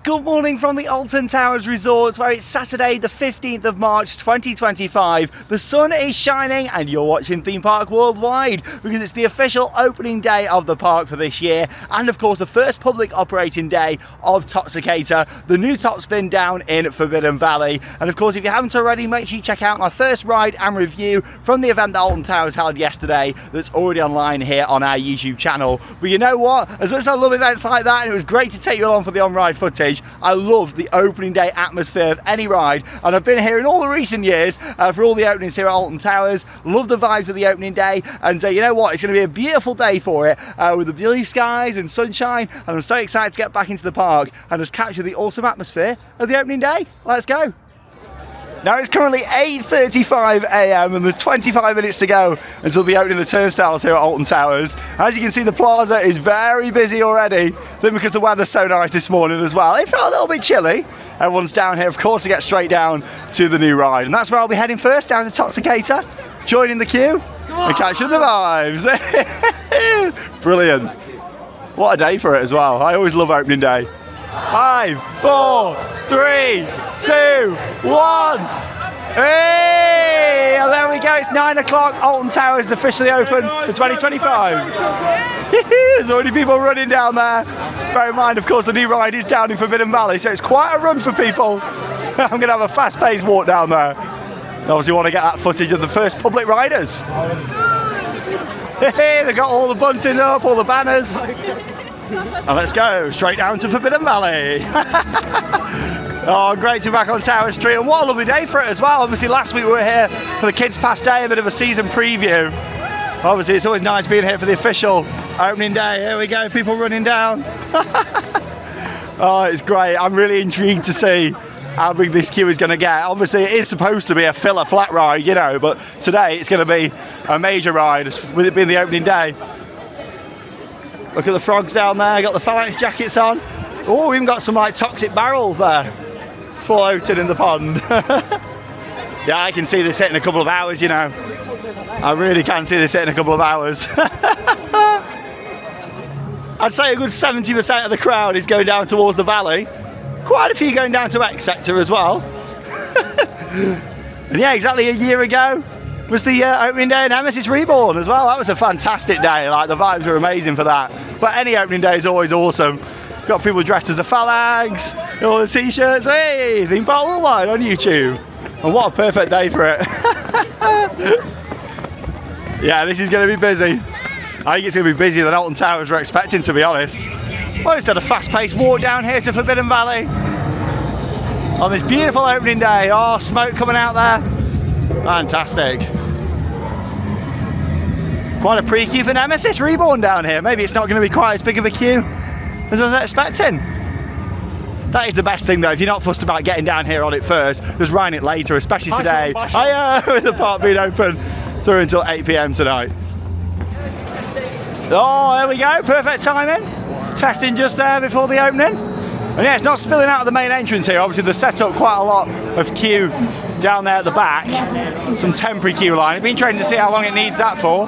Good morning from the Alton Towers Resorts, where it's Saturday the 15th of March 2025. The sun is shining and you're watching Theme Park Worldwide because it's the official opening day of the park for this year, and of course the first public operating day of Toxicator, the new top spin down in Forbidden Valley. And of course, if you haven't already, make sure you check out my first ride and review from the event that Alton Towers held yesterday that's already online here on our YouTube channel. But you know what, as much as I love events like that, and it was great to take you along for the on-ride footage, I love the opening day atmosphere of any ride, and I've been here in all the recent years for all the openings here at Alton Towers. Love the vibes of the opening day, and you know what, it's going to be a beautiful day for it with the blue skies and sunshine, and I'm so excited to get back into the park and just capture the awesome atmosphere of the opening day. Let's go. Now it's currently 8:35 a.m. and there's 25 minutes to go until the opening of the turnstiles here at Alton Towers. As you can see, the plaza is very busy already, then because the weather's so nice this morning as well. It felt a little bit chilly. Everyone's down here, of course, to get straight down to the new ride. And that's where I'll be heading first, down to Toxicator, joining the queue and catching the vibes. Brilliant. What a day for it as well. I always love opening day. 5, 4, 3, 2, 1. Hey! And there we go, it's 9 o'clock. Alton Towers is officially open for 2025. There's already people running down there. Bear in mind, of course, the new ride is down in Forbidden Valley, so it's quite a run for people. I'm going to have a fast-paced walk down there. Obviously, want to get that footage of the first public riders. They've got all the bunting up, all the banners. And let's go straight down to Forbidden Valley. Oh, great to be back on Tower Street, and what a lovely day for it as well. Obviously last week we were here for the Kids Pass Day, a bit of a season preview. Obviously it's always nice being here for the official opening day. Here we go, people running down. Oh, it's great. I'm really intrigued to see how big this queue is going to get. Obviously it is supposed to be a filler flat ride, you know, but today it's going to be a major ride with it being the opening day. Look at the frogs down there, got the phalanx jackets on. Oh, we even got some like toxic barrels there, floating in the pond. Yeah, I can see this hit in a couple of hours, you know. I really can see this hit in a couple of hours. I'd say a good 70% of the crowd is going down towards the valley. Quite a few going down to X sector as well. And yeah, exactly a year ago was the opening day of Nemesis Reborn as well. That was a fantastic day, like the vibes were amazing for that. But any opening day is always awesome. Got people dressed as the phalanx, all the t-shirts. Hey, Theme Park Worldwide on YouTube. And what a perfect day for it. Yeah, this is going to be busy. I think it's going to be busier than Alton Towers were expecting, to be honest. Well, just had a fast-paced walk down here to Forbidden Valley on this beautiful opening day. Oh, smoke coming out there. Fantastic. Quite a pre-queue for Nemesis Reborn down here. Maybe it's not going to be quite as big of a queue as I was expecting. That is the best thing though, if you're not fussed about getting down here on it first, just riding it later, especially today. With the park being open through until 8 p.m. tonight. Oh, there we go, perfect timing. Testing just there before the opening. And yeah, it's not spilling out of the main entrance here. Obviously, they've set up quite a lot of queue down there at the back. Some temporary queue line. It'd be interesting to see how long it needs that for.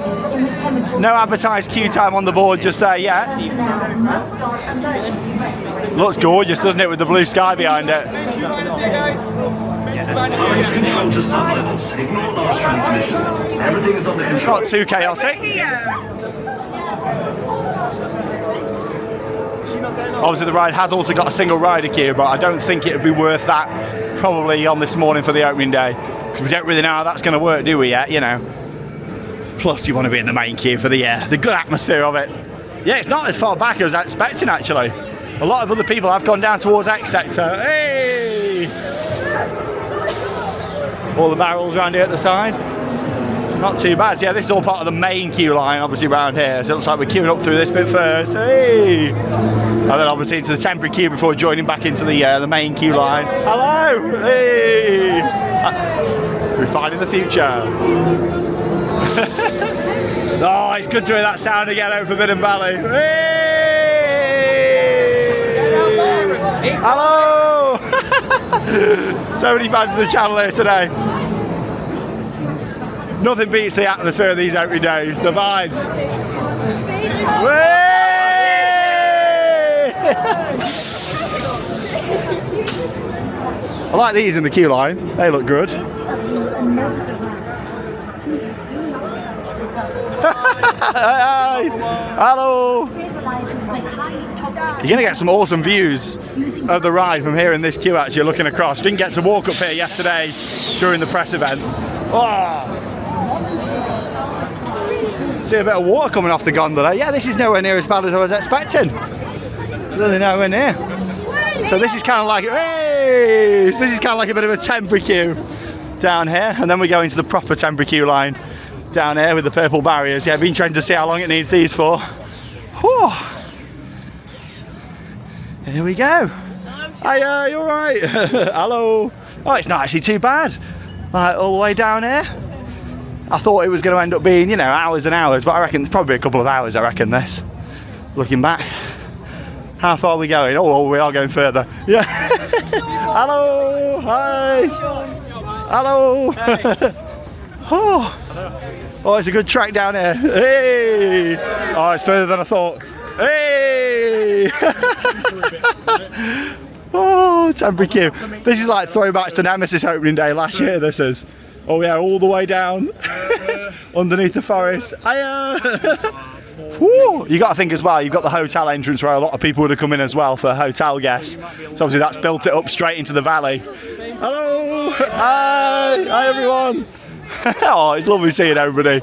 No advertised queue time on the board just there yet. Looks gorgeous, doesn't it, with the blue sky behind it? Launch control to sub-levels. Ignore last transmission. Everything is under control. Not too chaotic. Obviously the ride has also got a single rider queue, but I don't think it would be worth that probably on this morning for the opening day, because we don't really know how that's going to work, do we, yet, you know. Plus you want to be in the main queue for the good atmosphere of it. Yeah, it's not as far back as I was expecting actually. A lot of other people have gone down towards X sector. Hey! All the barrels around here at the side. Not too bad. So yeah, this is all part of the main queue line, obviously, around here. So it looks like we're queuing up through this bit first. Hey! And then obviously into the temporary queue before joining back into the main queue line. Hello! Hey! Refining the future. Oh, it's good to hear that sound again over Forbidden Valley. Hey! Hello! So many fans of the channel here today. Nothing beats the atmosphere of these opening days, the vibes. I like these in the queue line. They look good. Hi. Hello. You're going to get some awesome views of the ride from here in this queue actually looking across. Didn't get to walk up here yesterday during the press event. Oh. See a bit of water coming off the gondola. Yeah, this is nowhere near as bad as I was expecting. Really nowhere near. So this is kind of like, hey, this is kind of like a bit of a temporary queue down here, and then we go into the proper temporary queue line down here with the purple barriers. Yeah, I've been trying to see how long it needs these for. Whew. Here we go. Hiya, you alright? Hello. Oh, it's not actually too bad. Like all the way down here. I thought it was going to end up being, you know, hours and hours, but I reckon it's probably a couple of hours, I reckon this. Looking back. How far are we going? Oh, well, we are going further. Yeah. Hello. Hi. Hello. Oh, it's a good track down here. Hey. Oh, it's further than I thought. Hey. Oh, temporary queue. This is like throwbacks to Nemesis opening day last year, this is. Oh yeah, all the way down underneath the forest. Hiya. Woo. You got to think as well, you've got the hotel entrance where a lot of people would have come in as well for hotel guests. So obviously that's built it up straight into the valley. Hello. Hi everyone. Oh, it's lovely seeing everybody.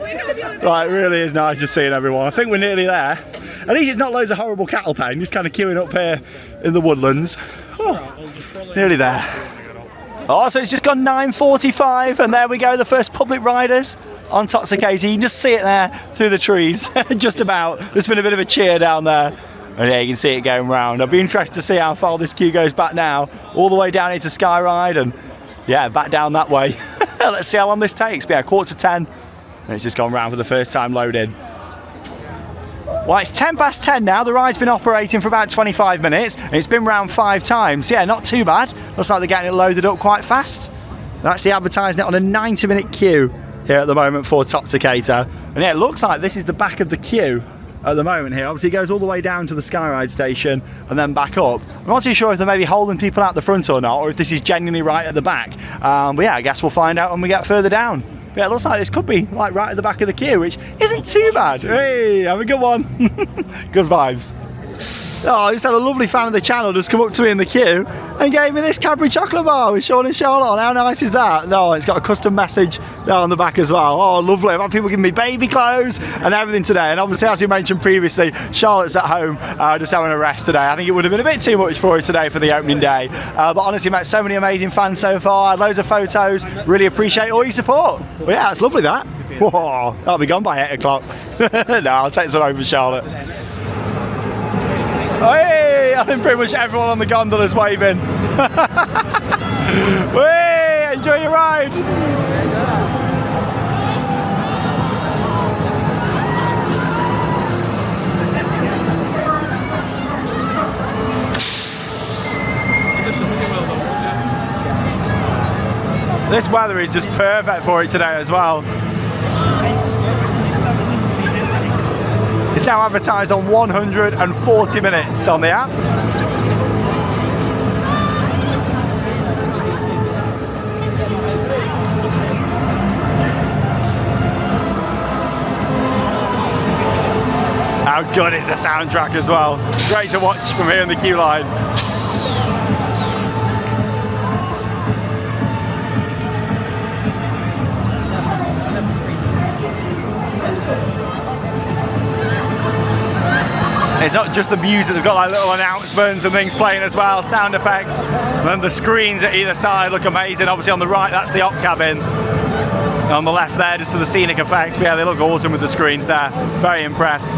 Right, it really is nice just seeing everyone. I think we're nearly there. At least it's not loads of horrible cattle pen, just kind of queuing up here in the woodlands. Oh, nearly there. Oh, so it's just gone 9:45 and there we go, the first public riders on Toxicator. You can just see it there through the trees, just about. There's been a bit of a cheer down there. And yeah, you can see it going round. I'll be interested to see how far this queue goes back now, all the way down into Skyride and yeah, back down that way. Let's see how long this takes. But yeah, 9:45 and it's just gone round for the first time loading. Well, it's 10:10 now. The ride's been operating for about 25 minutes and it's been round 5 times. Yeah, not too bad. Looks like they're getting it loaded up quite fast. They're actually advertising it on a 90-minute queue here at the moment for Toxicator. And yeah, it looks like this is the back of the queue at the moment here. Obviously it goes all the way down to the Skyride station and then back up. I'm not too sure if they're maybe holding people out the front or not, or if this is genuinely right at the back. But yeah, I guess we'll find out when we get further down. But yeah, it looks like this could be like right at the back of the queue, which isn't too bad. Hey, have a good one. Good vibes. Oh, I just had a lovely fan of the channel just come up to me in the queue and gave me this Cadbury chocolate bar with Sean and Charlotte on. How nice is that? No, it's got a custom message there on the back as well. Oh, lovely. I've had people giving me baby clothes and everything today. And obviously, as you mentioned previously, Charlotte's at home just having a rest today. I think it would have been a bit too much for her today for the opening day. But honestly, met so many amazing fans so far. Had loads of photos. Really appreciate all your support. Well, yeah, it's lovely that. Whoa, that'll be gone by 8 o'clock. No, I'll take some over Charlotte. Hey, I think pretty much everyone on the gondola is waving. Hey, enjoy your ride. This weather is just perfect for it today as well. It's now advertised on 140 minutes on the app. How good is the soundtrack as well. Great to watch from here in the queue line. It's not just the music, they've got like little announcements and things playing as well, sound effects. And then the screens at either side look amazing. Obviously on the right, that's the op cabin. And on the left there, just for the scenic effects. But yeah, they look awesome with the screens there. Very impressed.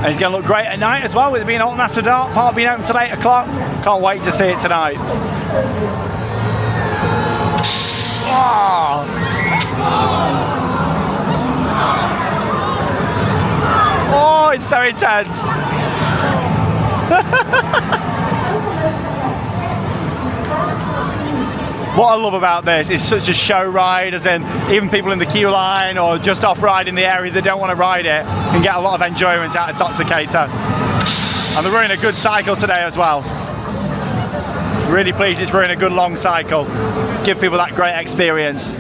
And it's going to look great at night as well, with it being Alton After Dark, part being open till 8 o'clock. Can't wait to see it tonight. Oh. Oh, it's so intense. What I love about this is such a show ride, as in even people in the queue line or just off riding the area that don't want to ride it can get a lot of enjoyment out of Toxicator. And they're running a good cycle today as well. Really pleased it's running a good long cycle. Give people that great experience.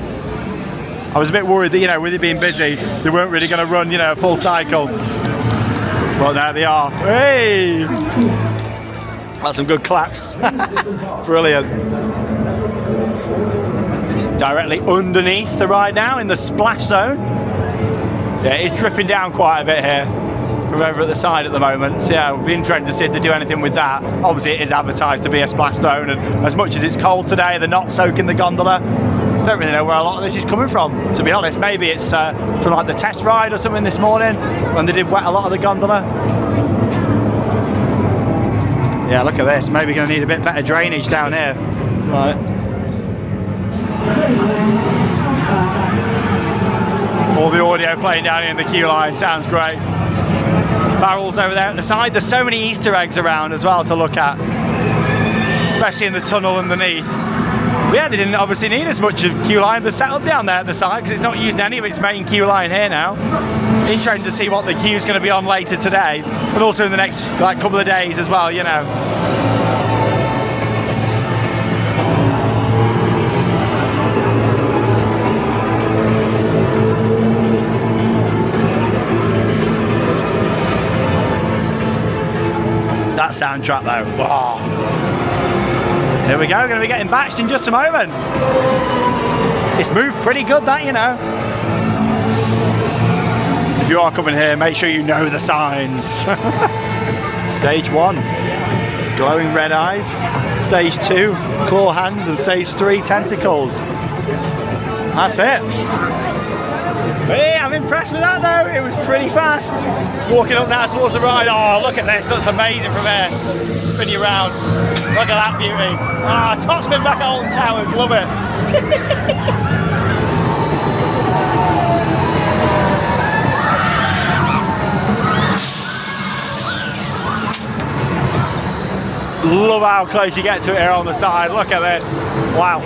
I was a bit worried that, you know, with it being busy, they weren't really going to run, you know, a full cycle. But there they are. Hey! That's some good claps. Brilliant. Directly underneath the ride now in the splash zone. Yeah, it's dripping down quite a bit here from over at the side at the moment. So yeah, we'll be interested to see if they do anything with that. Obviously it is advertised to be a splash zone, and as much as it's cold today, they're not soaking the gondola. I don't really know where a lot of this is coming from, to be honest. Maybe it's from like the test ride or something this morning when they did wet a lot of the gondola. Yeah, look at this. Maybe going to need a bit better drainage down here. Right. All the audio playing down here in the queue line. Sounds great. Barrels over there at the side. There's so many Easter eggs around as well to look at, especially in the tunnel underneath. Yeah, they didn't obviously need as much of queue line. They're set up down there at the side because it's not using any of its main queue line here now. Interesting to see what the queue's going to be on later today, but also in the next like couple of days as well, you know. That soundtrack though, wow. Here we go, going to be getting batched in just a moment. It's moved pretty good, that, you know. If you are coming here, make sure you know the signs. Stage 1, glowing red eyes. Stage 2, claw hands. And stage 3, tentacles. That's it. Hey, I'm impressed with that though. It was pretty fast. Walking up now towards the ride. Oh, look at this. That's amazing from here. Spin you around. Look at that beauty. Ah, top spin back at Alton Towers. Love it. Love how close you get to it here on the side. Look at this. Wow.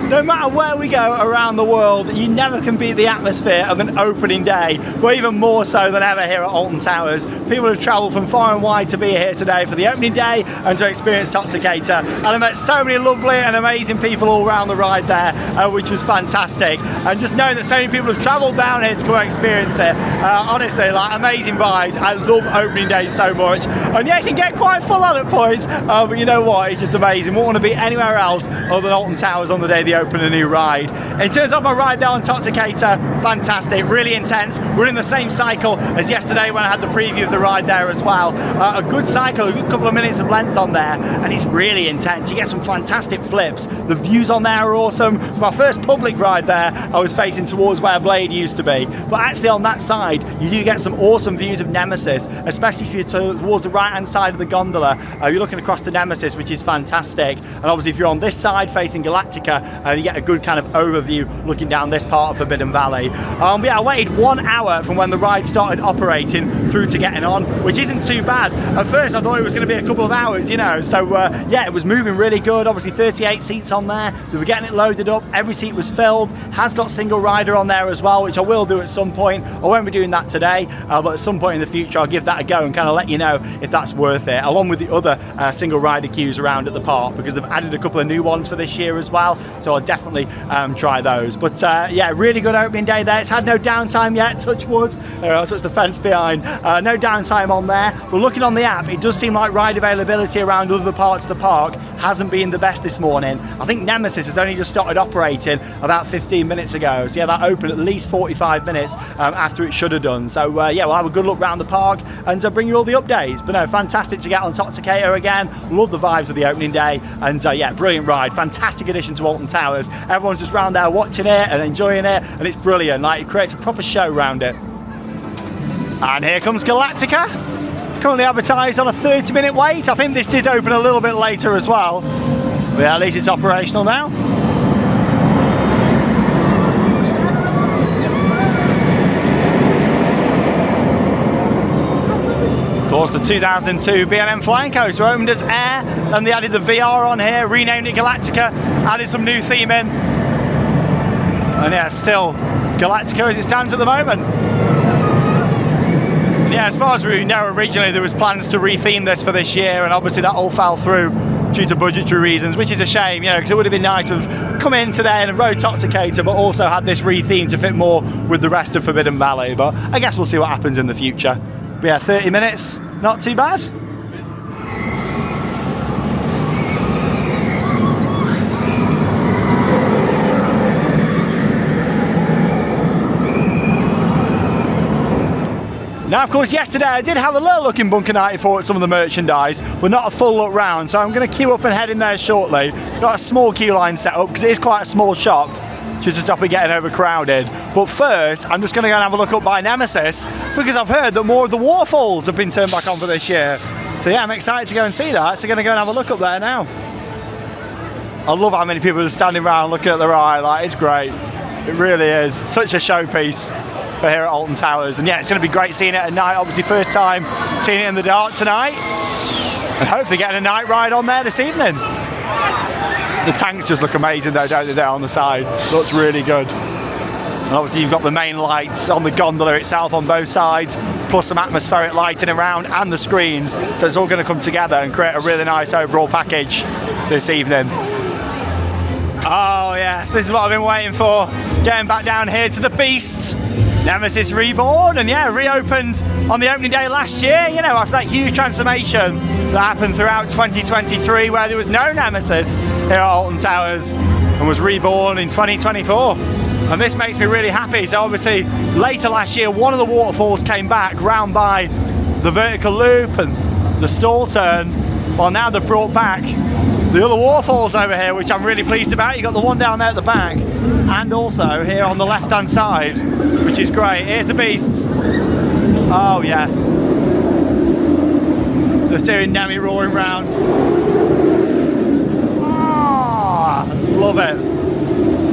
No matter where we go around the world, you never can beat the atmosphere of an opening day, but even more so than ever here at Alton Towers. People have travelled from far and wide to be here today for the opening day and to experience Toxicator. And I met so many lovely and amazing people all around the ride there, which was fantastic. And just knowing that so many people have travelled down here to come and experience it, honestly, like, amazing vibes. I love opening days so much. And yeah, it can get quite full on at points, but you know what, it's just amazing. Wouldn't want to be anywhere else other than Alton Towers on the day of the opening open a new ride. In terms of my ride there on Toxicator, fantastic, really intense. We're in the same cycle as yesterday when I had the preview of the ride there as well. A good cycle, a good couple of minutes of length on there, and it's really intense. You get some fantastic flips. The views on there are awesome. For my first public ride there, I was facing towards where Blade used to be. But actually on that side, you do get some awesome views of Nemesis, especially if you're towards the right-hand side of the gondola. You're looking across the Nemesis, which is fantastic. And obviously if you're on this side facing Galactica, you get a good kind of overview looking down this part of Forbidden Valley. Yeah, I waited 1 hour from when the ride started operating through to getting on, which isn't too bad. At first I thought it was going to be a couple of hours, you know, so yeah, it was moving really good. Obviously 38 seats on there, we were getting it loaded up, every seat was filled, has got single rider on there as well, which I will do at some point. I won't be doing that today, but at some point in the future I'll give that a go and kind of let you know if that's worth it, along with the other single rider queues around at the park, because they've added a couple of new ones for this year as well, so I'll definitely try those. But yeah, really good opening day there. It's had no downtime yet, touch wood, or else it's the fence behind. No downtime on there, but looking on the app, it does seem like ride availability around other parts of the park hasn't been the best this morning. I think Nemesis has only just started operating about 15 minutes ago, so yeah, that opened at least 45 minutes after it should have done. So yeah, we'll have a good look around the park and bring you all the updates. But no, fantastic to get on Toxicator again. Love the vibes of the opening day, and yeah, brilliant ride, fantastic addition to Alton Towers. Everyone's just round there watching it and enjoying it, and it's brilliant. Like, it creates a proper show around it. And here comes Galactica, currently advertised on a 30-minute wait. I think this did open a little bit later as well, but yeah, at least it's operational now. Of course, the 2002 B&M Flying Coaster opened as Air, then they added the VR on here, renamed it Galactica, added some new theme in, and yeah, still Galactica as it stands at the moment. Yeah, as far as we know, originally there was plans to retheme this for this year, and obviously that all fell through due to budgetary reasons, which is a shame, you know, because it would have been nice to have come in today and rode Toxicator, but also had this retheme to fit more with the rest of Forbidden Valley. But I guess we'll see what happens in the future. But yeah, 30 minutes, not too bad. Now, of course, yesterday I did have a little look in Bunker 94 at some of the merchandise, but not a full look round, so I'm going to queue up and head in there shortly. Got a small queue line set up because it is quite a small shop, just to stop it getting overcrowded. But first, I'm just going to go and have a look up by Nemesis, because I've heard that more of the waterfalls have been turned back on for this year. So yeah, I'm excited to go and see that, so I'm going to go and have a look up there now. I love how many people are standing around looking at the ride, like, it's great. It really is, such a showpiece for here at Alton Towers. And yeah, it's going to be great seeing it at night. Obviously first time seeing it in the dark tonight, and hopefully getting a night ride on there this evening. The tanks just look amazing though, don't they, there on the side. Looks really good. And obviously you've got the main lights on the gondola itself on both sides, plus some atmospheric lighting around and the screens, so it's all going to come together and create a really nice overall package this evening. Oh yes, this is what I've been waiting for. Getting back down here to the beast, Nemesis Reborn, and yeah, reopened on the opening day last year, you know, after that huge transformation that happened throughout 2023 where there was no Nemesis here at Alton Towers, and was reborn in 2024. And this makes me really happy. So obviously later last year, one of the waterfalls came back round by the vertical loop and the stall turn. Well, now they've brought back the other waterfalls over here, which I'm really pleased about. You've got the one down there at the back, and also here on the left-hand side, which is great. Here's the beast. Oh yes. The steering Nemi roaring round. Oh, love it.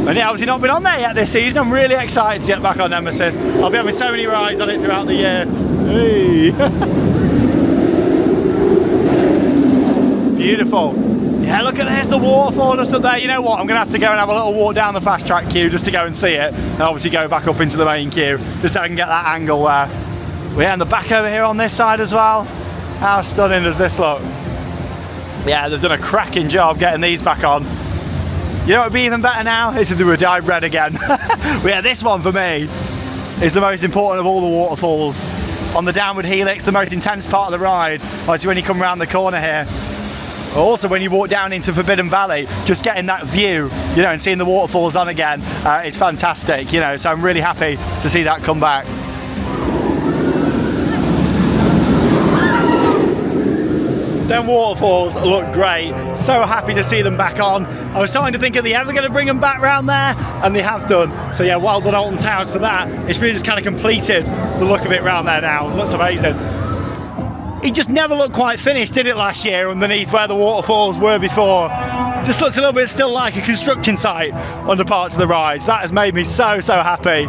And yeah, obviously not been on there yet this season. I'm really excited to get back on Nemesis. I'll be having so many rides on it throughout the year. Hey. Beautiful. Yeah, look at this, the waterfall just up there. You know what, I'm going to have to go and have a little walk down the fast track queue just to go and see it, and obviously go back up into the main queue just so I can get that angle there. We're in the back over here on this side as well. How stunning does this look? Yeah, they've done a cracking job getting these back on. You know what would be even better now? Is if they were dyed red again. But yeah, this one for me is the most important of all the waterfalls. On the downward helix, the most intense part of the ride, obviously when you come around the corner here. Also, when you walk down into Forbidden Valley, just getting that view, you know, and seeing the waterfalls on again, it's fantastic, you know, so I'm really happy to see that come back. Them waterfalls look great. So happy to see them back on. I was starting to think, are they ever going to bring them back round there? And they have done. So yeah, well done Alton Towers for that. It's really just kind of completed the look of it round there now. It looks amazing. It just never looked quite finished, did it, last year underneath where the waterfalls were before? Just looks a little bit still like a construction site under parts of the rides. That has made me so happy.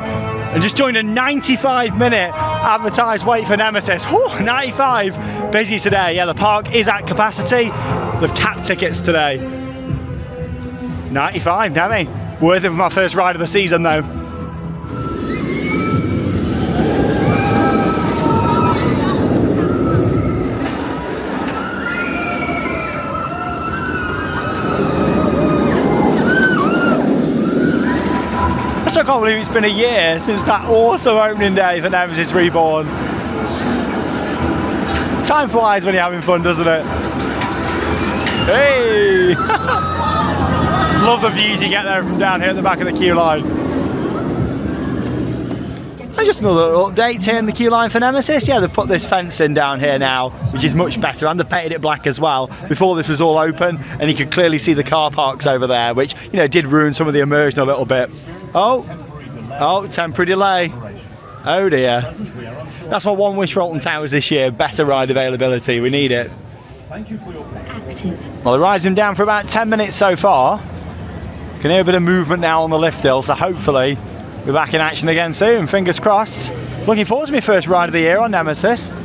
And just joined a 95-minute advertised wait for Nemesis. Whew, 95, busy today. Yeah, the park is at capacity. They've capped tickets today. 95, Nemi. Worth it for my first ride of the season though. I still can't believe it's been a year since that awesome opening day for Nemesis Reborn. Time flies when you're having fun, doesn't it? Hey! Love the views you get there from down here at the back of the queue line. And just another update here in the queue line for Nemesis. Yeah, they've put this fence in down here now, which is much better, and they've painted it black as well. Before this was all open, and you could clearly see the car parks over there, which, you know, did ruin some of the immersion a little bit. Oh, temporary delay. Oh dear. That's my one wish for Alton Towers this year, better ride availability. We need it. Well, the ride's been down for about 10 minutes so far. Can hear a bit of movement now on the lift hill, so hopefully we're back in action again soon. Fingers crossed. Looking forward to my first ride of the year on Nemesis.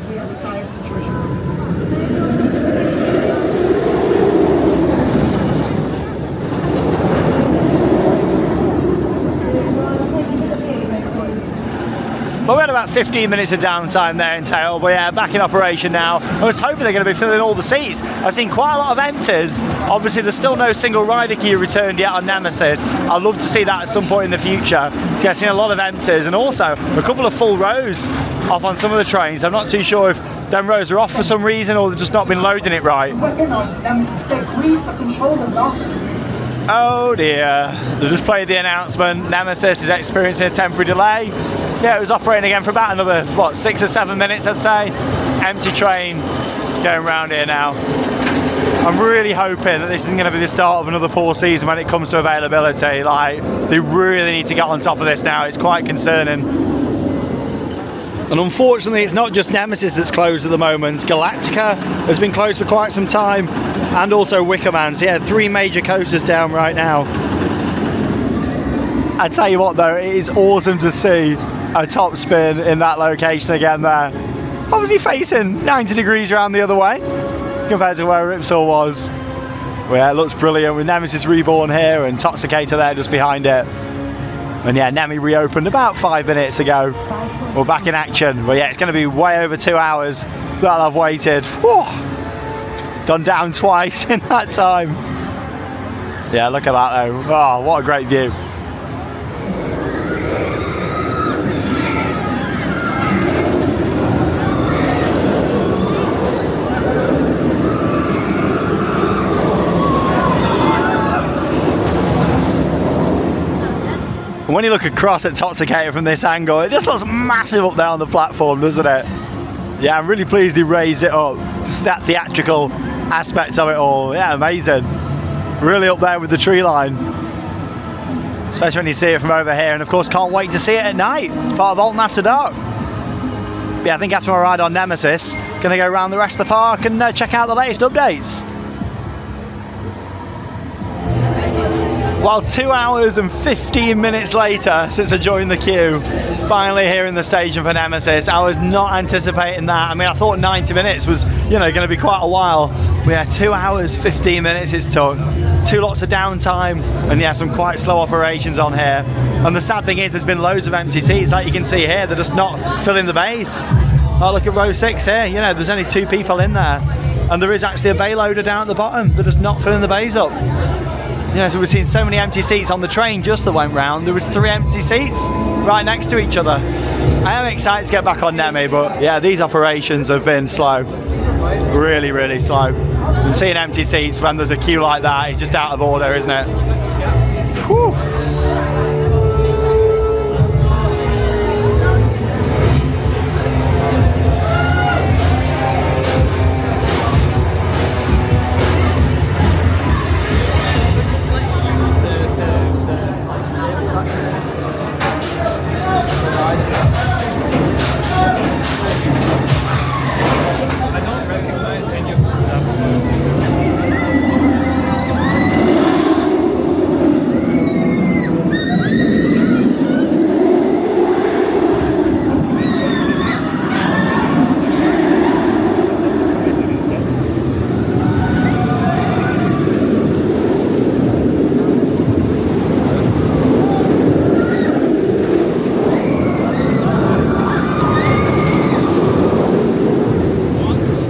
Well, we had about 15 minutes of downtime there in tail, but yeah, back in operation now. I was hoping they're going to be filling all the seats. I've seen quite a lot of empties. Obviously, there's still no single rider queue returned yet on Nemesis. I'd love to see that at some point in the future. Yeah, I've seen a lot of empties, and also a couple of full rows off on some of the trains. I'm not too sure if them rows are off for some reason or they've just not been loading it right. Recognize Nemesis, their greed for control and narcissism. Oh dear, they just played the announcement. Nemesis is experiencing a temporary delay. Yeah, it was operating again for about another, what, 6 or 7 minutes, I'd say. Empty train going round here now. I'm really hoping that this isn't going to be the start of another poor season when it comes to availability. Like, they really need to get on top of this now. It's quite concerning. And unfortunately, it's not just Nemesis that's closed at the moment. Galactica has been closed for quite some time, and also Wickerman. So yeah, 3 major coasters down right now. I tell you what though, it is awesome to see a top spin in that location again there. Obviously facing 90 degrees around the other way compared to where Ripsaw was. Well, yeah, it looks brilliant with Nemesis Reborn here and Toxicator there just behind it. And yeah, Nemi reopened about 5 minutes ago. We're back in action. Well, yeah, it's going to be way over 2 hours that I've waited. Whew. Gone down twice in that time. Yeah, look at that though. Oh, what a great view. And when you look across at Toxicator from this angle, it just looks massive up there on the platform, doesn't it? Yeah, I'm really pleased he raised it up. Just that theatrical aspect of it all. Yeah, amazing. Really up there with the tree line. Especially when you see it from over here. And of course, can't wait to see it at night. It's part of Alton After Dark. Yeah, I think after my ride on Nemesis, gonna go around the rest of the park and check out the latest updates. Well, 2 hours and 15 minutes later since I joined the queue, finally here in the station for Nemesis. I was not anticipating that. I mean, I thought 90 minutes was, you know, going to be quite a while. We had 2 hours, 15 minutes it's took. 2 lots of downtime, and yeah, some quite slow operations on here. And the sad thing is there's been loads of empty seats, like you can see here. They're just not filling the bays. Oh, look at row 6 here. You know, there's only 2 people in there. And there is actually a bay loader down at the bottom. They're just not filling the bays up. Yeah, so we've seen so many empty seats on the train just that went round. There was 3 empty seats right next to each other. I am excited to get back on Nemi, but yeah, these operations have been slow. Really, really slow. And seeing empty seats when there's a queue like that is just out of order, isn't it? Whew.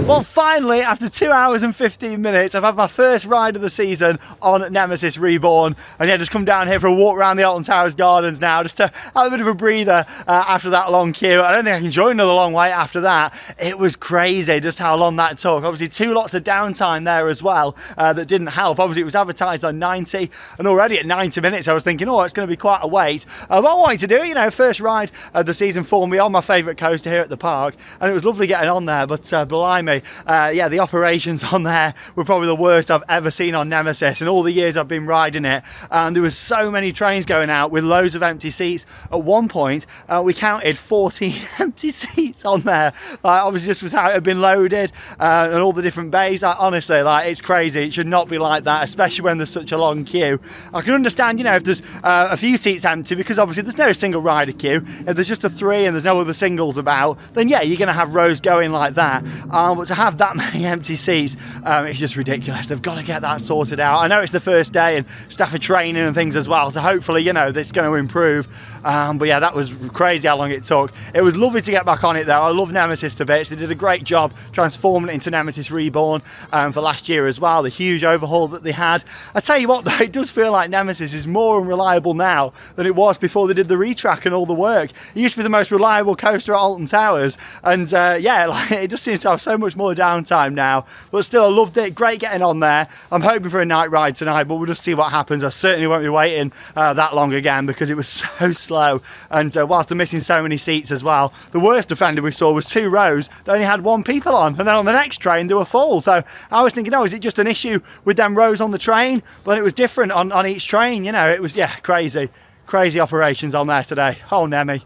Well, finally, after 2 hours and 15 minutes, I've had my first ride of the season on Nemesis Reborn. And yeah, just come down here for a walk around the Alton Towers gardens now, just to have a bit of a breather after that long queue. I don't think I can join another long wait after that. It was crazy just how long that took. Obviously, 2 lots of downtime there as well that didn't help. Obviously, it was advertised on 90, and already at 90 minutes, I was thinking, oh, it's going to be quite a wait. But I wanted to do it, you know, first ride of the season for me on my favourite coaster here at the park, and it was lovely getting on there, but blimey, yeah, the operations on there were probably the worst I've ever seen on Nemesis in all the years I've been riding it. There was so many trains going out with loads of empty seats. At one point, we counted 14 empty seats on there. Obviously, just was how it had been loaded and all the different bays. Honestly, it's crazy. It should not be like that, especially when there's such a long queue. I can understand, you know, if there's a few seats empty, because obviously there's no single rider queue. If there's just a 3 and there's no other singles about, then yeah, you're going to have rows going like that. But to have that many empty seats, it's just ridiculous. They've got to get that sorted out. I know it's the first day and staff are training and things as well, so hopefully, you know, it's going to improve. But yeah, that was crazy how long it took. It was lovely to get back on it though. I love Nemesis to bits. They did a great job transforming it into Nemesis Reborn for last year as well, the huge overhaul that they had. I tell you what though, it does feel like Nemesis is more unreliable now than it was before they did the retrack and all the work. It used to be the most reliable coaster at Alton Towers, and yeah, it just seems to have so much more downtime now. But still, I loved it. Great getting on there. I'm hoping for a night ride tonight, but we'll just see what happens. I certainly won't be waiting that long again because it was so slow, and whilst they're missing so many seats as well, the worst offender we saw was 2 rows that only had 1 people on, and then on the next train they were full. So I was thinking, oh, is it just an issue with them rows on the train? But it was different on each train, you know. It was, yeah, crazy operations on there today. Oh, Nemi.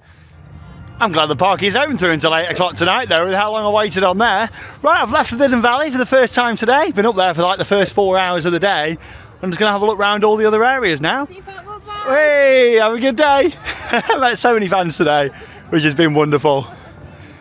I'm glad the park is open through until 8 o'clock tonight though, with how long I waited on there. Right, I've left Forbidden Valley for the first time today. Been up there for like the first 4 hours of the day. I'm just going to have a look around all the other areas now. Hey, have a good day. I met so many fans today, which has been wonderful.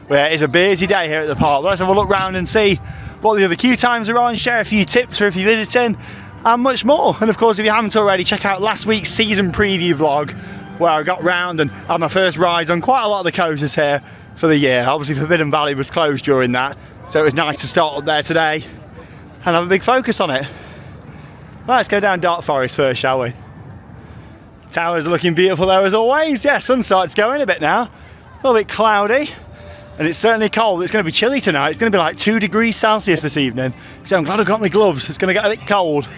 But yeah, it's a busy day here at the park. Let's have a look around and see what the other queue times are on, share a few tips for if you're visiting, and much more. And of course, if you haven't already, check out last week's season preview vlog, where I got round and had my first rides on quite a lot of the coasters here for the year. Obviously Forbidden Valley was closed during that, so it was nice to start up there today and have a big focus on it. Right, let's go down Dark Forest first, shall we? Towers are looking beautiful there as always. Yeah, sun starts going a bit now. A little bit cloudy, and it's certainly cold. It's going to be chilly tonight. It's going to be like 2 degrees Celsius this evening, so I'm glad I got my gloves. It's going to get a bit cold.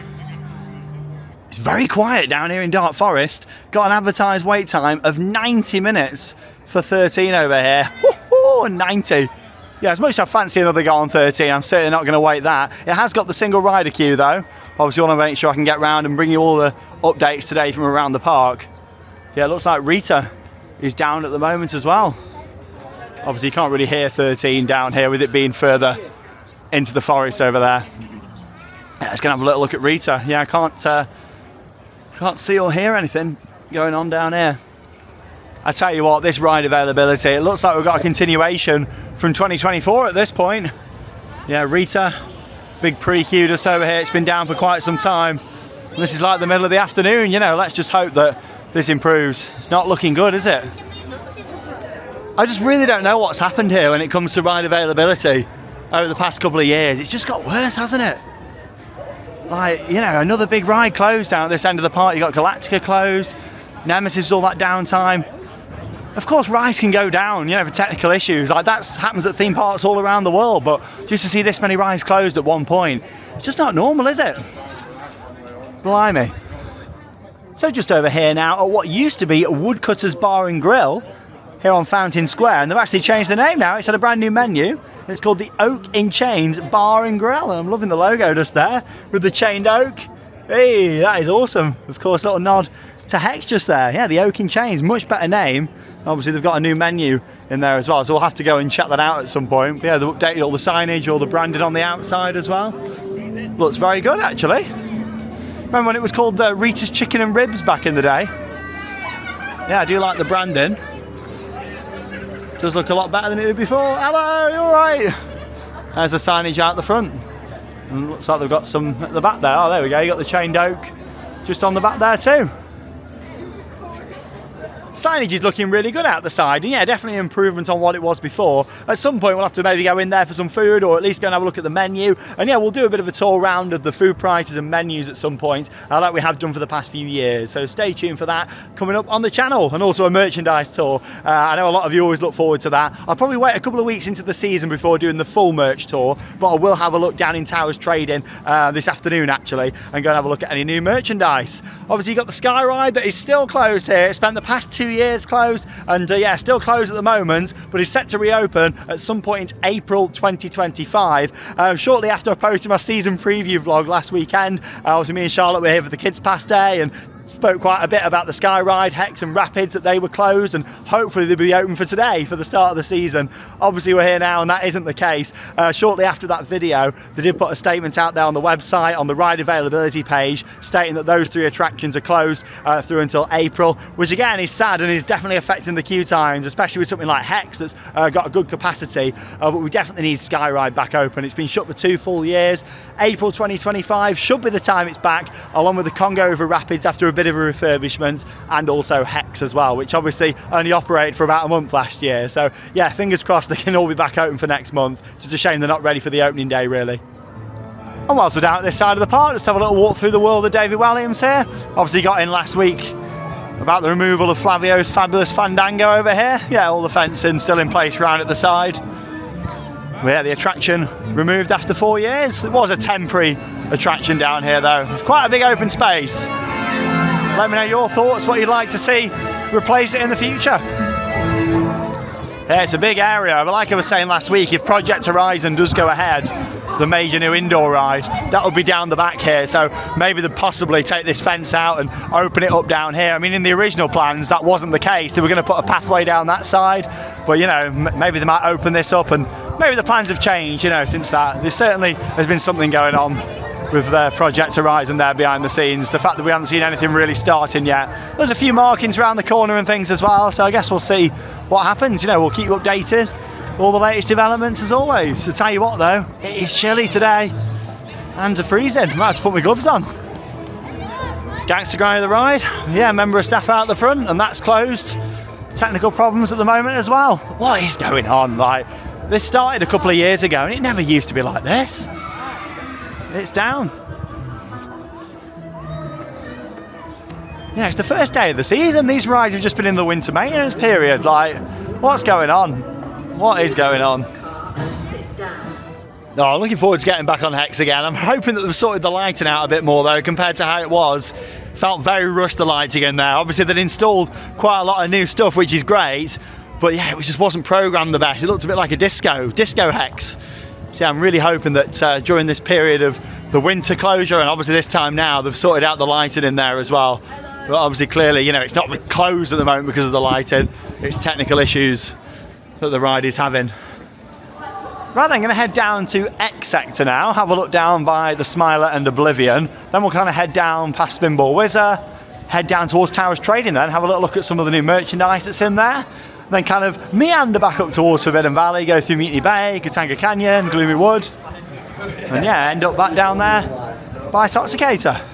It's very quiet down here in Dark Forest. Got an advertised wait time of 90 minutes for 13 over here. Woohoo, 90. Yeah, as much as I fancy another go on 13, I'm certainly not going to wait that. It has got the single rider queue though. Obviously want to make sure I can get round and bring you all the updates today from around the park. Yeah, it looks like Rita is down at the moment as well. Obviously you can't really hear 13 down here with it being further into the forest over there. Yeah, let's go and have a little look at Rita. Yeah, I can't see or hear anything going on down here. I tell you what, this ride availability, it looks like we've got a continuation from 2024 at this point. Yeah, Rita, big pre-queue just over here. It's been down for quite some time. And this is like the middle of the afternoon, you know. Let's just hope that this improves. It's not looking good, is it? I just really don't know what's happened here when it comes to ride availability over the past couple of years. It's just got worse, hasn't it? Like, you know, another big ride closed down at this end of the park. You got Galactica closed, Nemesis, all that downtime. Of course, rides can go down, you know, for technical issues. Like that happens at theme parks all around the world, but just to see this many rides closed at one point, it's just not normal, is it? Blimey. So just over here now at what used to be Woodcutter's Bar and Grill here on Fountain Square, and they've actually changed the name now. It's had a brand new menu. It's called the Oak in Chains Bar and Grill, and I'm loving the logo just there with the chained oak. Hey, that is awesome. Of course, a little nod to Hex just there. Yeah, the Oak in Chains, much better name. Obviously, they've got a new menu in there as well, so we'll have to go and check that out at some point. But yeah, they've updated all the signage, all the branding on the outside as well. Looks very good, actually. Remember when it was called Rita's Chicken and Ribs back in the day? Yeah, I do like the branding. Does look a lot better than it did before. Hello, you all right? There's the signage out the front. And looks like they've got some at the back there. Oh, there we go. You got the chained oak just on the back there too. Signage is looking really good out the side, and yeah, definitely an improvement on what it was before. At some point we'll have to maybe go in there for some food, or at least go and have a look at the menu, and yeah, we'll do a bit of a tour round of the food prices and menus at some point, like we have done for the past few years. So stay tuned for that coming up on the channel, and also a merchandise tour. I know a lot of you always look forward to that. I'll probably wait a couple of weeks into the season before doing the full merch tour, but I will have a look down in Towers Trading this afternoon actually, and go and have a look at any new merchandise. Obviously you've got the Sky Ride that is still closed here. It spent the past 2 years closed, and yeah, still closed at the moment, but is set to reopen at some point in April 2025. Shortly after I posted my season preview vlog last weekend, obviously me and Charlotte were here for the kids pass day and spoke quite a bit about the Sky Ride, Hex and Rapids, that they were closed, and hopefully they'll be open for today for the start of the season. Obviously we're here now and that isn't the case. Shortly after that video they did put a statement out there on the website, on the ride availability page, stating that those 3 attractions are closed through until April, which again is sad and is definitely affecting the queue times, especially with something like Hex that's got a good capacity, but we definitely need Sky Ride back open. It's been shut for 2 full years. April 2025 should be the time it's back, along with the Congo River Rapids after a bit of a refurbishment, and also Hex as well, which obviously only operated for about a month last year. So yeah, fingers crossed they can all be back open for next month. Just a shame they're not ready for the opening day really. And whilst we're down at this side of the park, just have a little walk through the world of David Williams here. Obviously got in last week about the removal of Flavio's fabulous Fandango over here. Yeah, all the fencing still in place round at the side. But yeah, the attraction removed after 4 years. It was a temporary attraction down here though. It's quite a big open space. Let me know your thoughts, what you'd like to see replace it in the future. Yeah, it's a big area, but like I was saying last week, if Project Horizon does go ahead, the major new indoor ride, that'll be down the back here, so maybe they'd possibly take this fence out and open it up down here. I mean, in the original plans that wasn't the case. They were going to put a pathway down that side, but you know, maybe they might open this up, and maybe the plans have changed, you know, since that. There certainly has been something going on with Project Horizon there behind the scenes. The fact that we haven't seen anything really starting yet. There's a few markings around the corner and things as well, so I guess we'll see what happens. You know, we'll keep you updated, all the latest developments as always. So tell you what though, it is chilly today. Hands are freezing, might have to put my gloves on. Gangster grind of the ride, yeah, member of staff out the front, and that's closed. Technical problems at the moment as well. What is going on? Like, this started a couple of years ago and it never used to be like this. It's down. Yeah, it's the first day of the season. These rides have just been in the winter maintenance period. Like, what's going on? What is going on? No, I'm looking forward to getting back on Hex again. I'm hoping that they've sorted the lighting out a bit more though, compared to how it was. Felt very rushed, the lighting in there. Obviously they'd installed quite a lot of new stuff, which is great, but yeah, it just wasn't programmed the best. It looked a bit like a disco Hex. So yeah, I'm really hoping that during this period of the winter closure, and obviously this time now, they've sorted out the lighting in there as well. But obviously clearly, you know, it's not closed at the moment because of the lighting. It's technical issues that the ride is having. Right, I'm going to head down to X Sector now, have a look down by the Smiler and Oblivion. Then we'll kind of head down past Spinball Whizzer, head down towards Towers Trading then, have a little look at some of the new merchandise that's in there. Then kind of meander back up towards Forbidden Valley, go through Mutiny Bay, Katanga Canyon, Gloomy Wood, and yeah, end up back down there by Toxicator.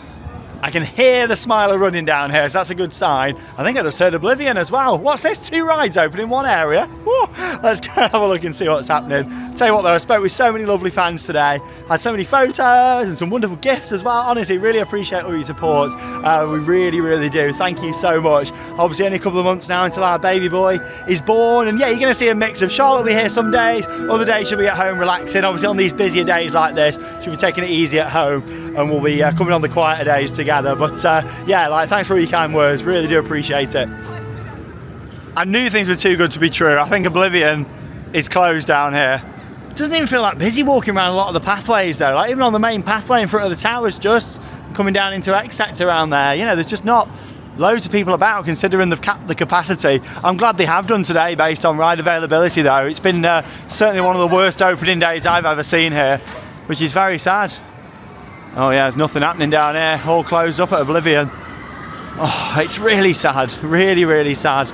I can hear the Smiler running down here, so that's a good sign. I think I just heard Oblivion as well. What's this? 2 rides open in one area. Woo. Let's go have a look and see what's happening. Tell you what though, I spoke with so many lovely fans today. Had so many photos and some wonderful gifts as well. Honestly, really appreciate all your support. We really, really do. Thank you so much. Obviously, only a couple of months now until our baby boy is born. And yeah, you're going to see a mix of Charlotte will be here some days, other days she'll be at home relaxing. Obviously, on these busier days like this, she'll be taking it easy at home, and we'll be coming on the quieter days together. But yeah, like, thanks for all your kind words. Really do appreciate it. I knew things were too good to be true. I think Oblivion is closed down here. Doesn't even feel that busy walking around a lot of the pathways though. Like even on the main pathway in front of the towers, just coming down into X sector around there, you know, there's just not loads of people about considering they've capped the capacity. I'm glad they have done today based on ride availability though. It's been certainly one of the worst opening days I've ever seen here, which is very sad. Oh yeah, there's nothing happening down here. All closed up at Oblivion. Oh, it's really sad. Really, really sad.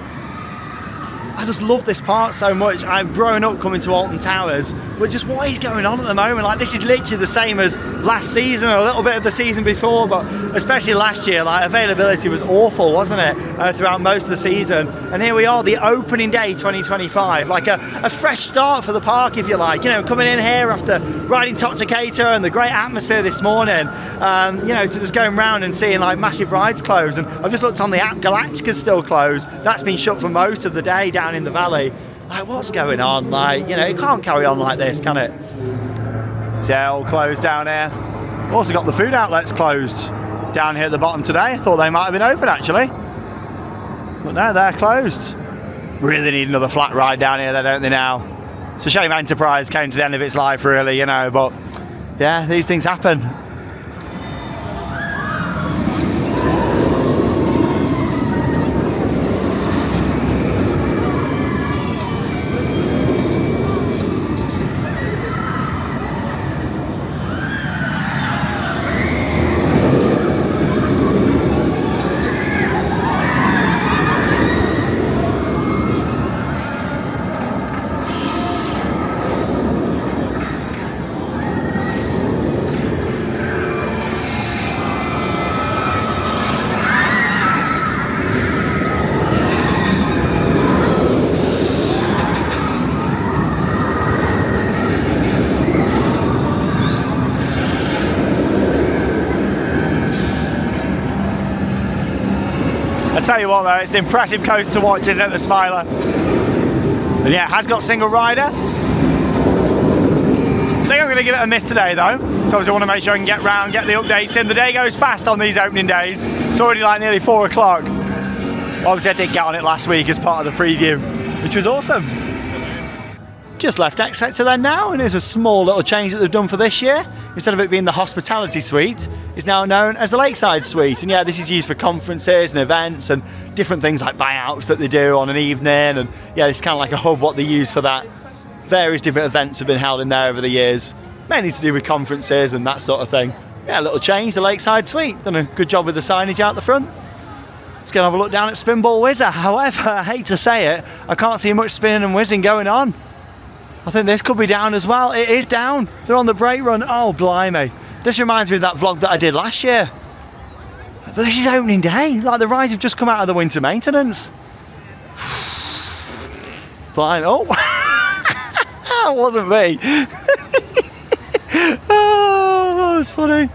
I just love this part so much. I've grown up coming to Alton Towers, but just what is going on at the moment? Like, this is literally the same as last season, a little bit of the season before, but especially last year, like, availability was awful, wasn't it? Throughout most of the season. And here we are, the opening day 2025, like a fresh start for the park, if you like. You know, coming in here after riding Toxicator and the great atmosphere this morning, you know, to just going around and seeing like massive rides closed. And I've just looked on the app, Galactica's still closed. That's been shut for most of the day down in the valley. Like, what's going on? Like, you know, it can't carry on like this, can it? So yeah, all closed down here. Also got the food outlets closed down here at the bottom today. I thought they might have been open actually, but no, they're closed. Really need another flat ride down here, they don't they now? It's a shame Enterprise came to the end of its life really, you know, but yeah, these things happen. I tell you what though, it's an impressive coast to watch, isn't it, the Smiler? And yeah, it has got single rider. I think I'm going to give it a miss today though. So obviously I want to make sure I can get round, get the updates in. The day goes fast on these opening days. It's already like nearly 4 o'clock. Obviously I did get on it last week as part of the preview, which was awesome. Just left X Sector then now, and there's a small little change that they've done for this year. Instead of it being the hospitality suite, it's now known as the Lakeside Suite. And yeah, this is used for conferences and events and different things like buyouts that they do on an evening. And yeah, it's kind of like a hub, what they use for that. Various different events have been held in there over the years, mainly to do with conferences and that sort of thing. Yeah, a little change, the Lakeside Suite. Done a good job with the signage out the front. Let's go and have a look down at Spinball Whizzer. However, I hate to say it, I can't see much spinning and whizzing going on. I think this could be down as well. It is down. They're on the brake run. Oh, blimey. This reminds me of that vlog that I did last year. But this is opening day. Like, the rides have just come out of the winter maintenance. Blimey. Oh. That wasn't me. Oh, that was funny.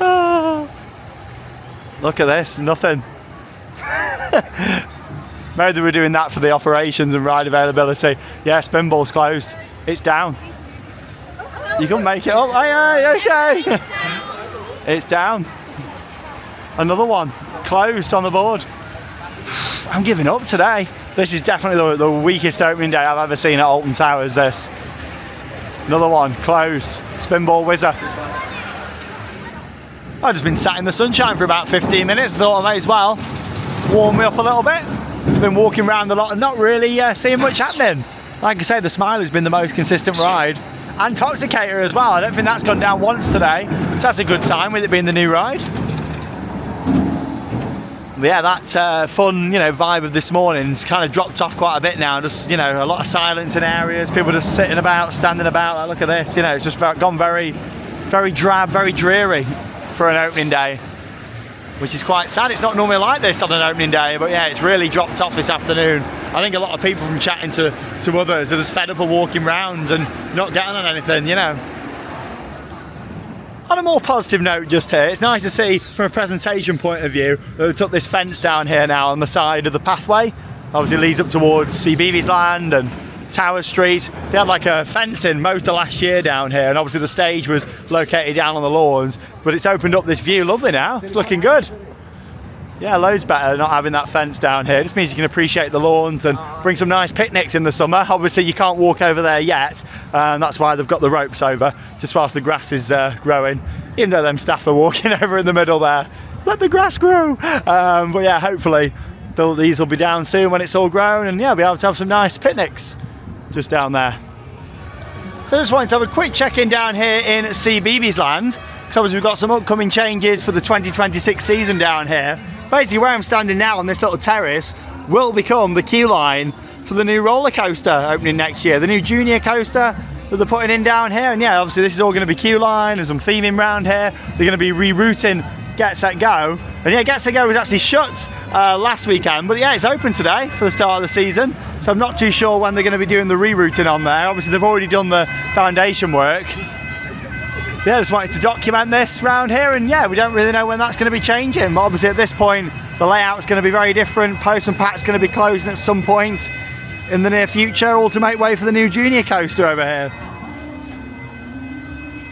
Oh. Look at this. Nothing. Maybe they were doing that for the operations and ride availability. Yeah, Spinball's closed. It's down. You couldn't make it up. Hey, okay. It's down. Another one. Closed on the board. I'm giving up today. This is definitely the weakest opening day I've ever seen at Alton Towers, this. Another one. Closed. Spinball Whizzer. I've just been sat in the sunshine for about 15 minutes. Thought I may as well warm me up a little bit. Been walking around a lot and not really seeing much happening. Like I say, the Smiler's been the most consistent ride, and Toxicator as well. I don't think that's gone down once today, so that's a good sign with it being the new ride. But yeah, that fun, you know, vibe of this morning's kind of dropped off quite a bit now. Just, you know, a lot of silence in areas, people just sitting about, standing about. Like, look at this, you know, it's just gone very Very drab, very dreary for an opening day, which is quite sad. It's not normally like this on an opening day, but yeah, it's really dropped off this afternoon. I think a lot of people from chatting to others are just fed up of walking round and not getting on anything, you know. On a more positive note just here, it's nice to see from a presentation point of view that they took this fence down here now on the side of the pathway. Obviously it leads up towards CBeebies Land and Tower Street. They had like a fence in most of last year down here, and obviously the stage was located down on the lawns, but it's opened up this view lovely now. It's looking good. Yeah, loads better not having that fence down here. It just means you can appreciate the lawns and bring some nice picnics in the summer. Obviously you can't walk over there yet, and that's why they've got the ropes over just whilst the grass is growing, even though them staff are walking over in the middle there. Let the grass grow. But yeah, hopefully these will be down soon when it's all grown, and yeah, we'll be able to have some nice picnics just down there. So I just wanted to have a quick check-in down here in CBeebies Land, because obviously we've got some upcoming changes for the 2026 season down here. Basically where I'm standing now on this little terrace will become the queue line for the new roller coaster opening next year, the new junior coaster that they're putting in down here. And yeah, obviously this is all going to be queue line and some theming around here. They're going to be rerouting Get Set Go, and yeah, Get Set Go was actually shut last weekend, but yeah, it's open today for the start of the season, so I'm not too sure when they're going to be doing the rerouting on there. Obviously they've already done the foundation work. Yeah, just wanted to document this round here, and yeah, we don't really know when that's going to be changing, but obviously at this point the layout's going to be very different. Post and Pat's going to be closing at some point in the near future, all to make way for the new junior coaster over here.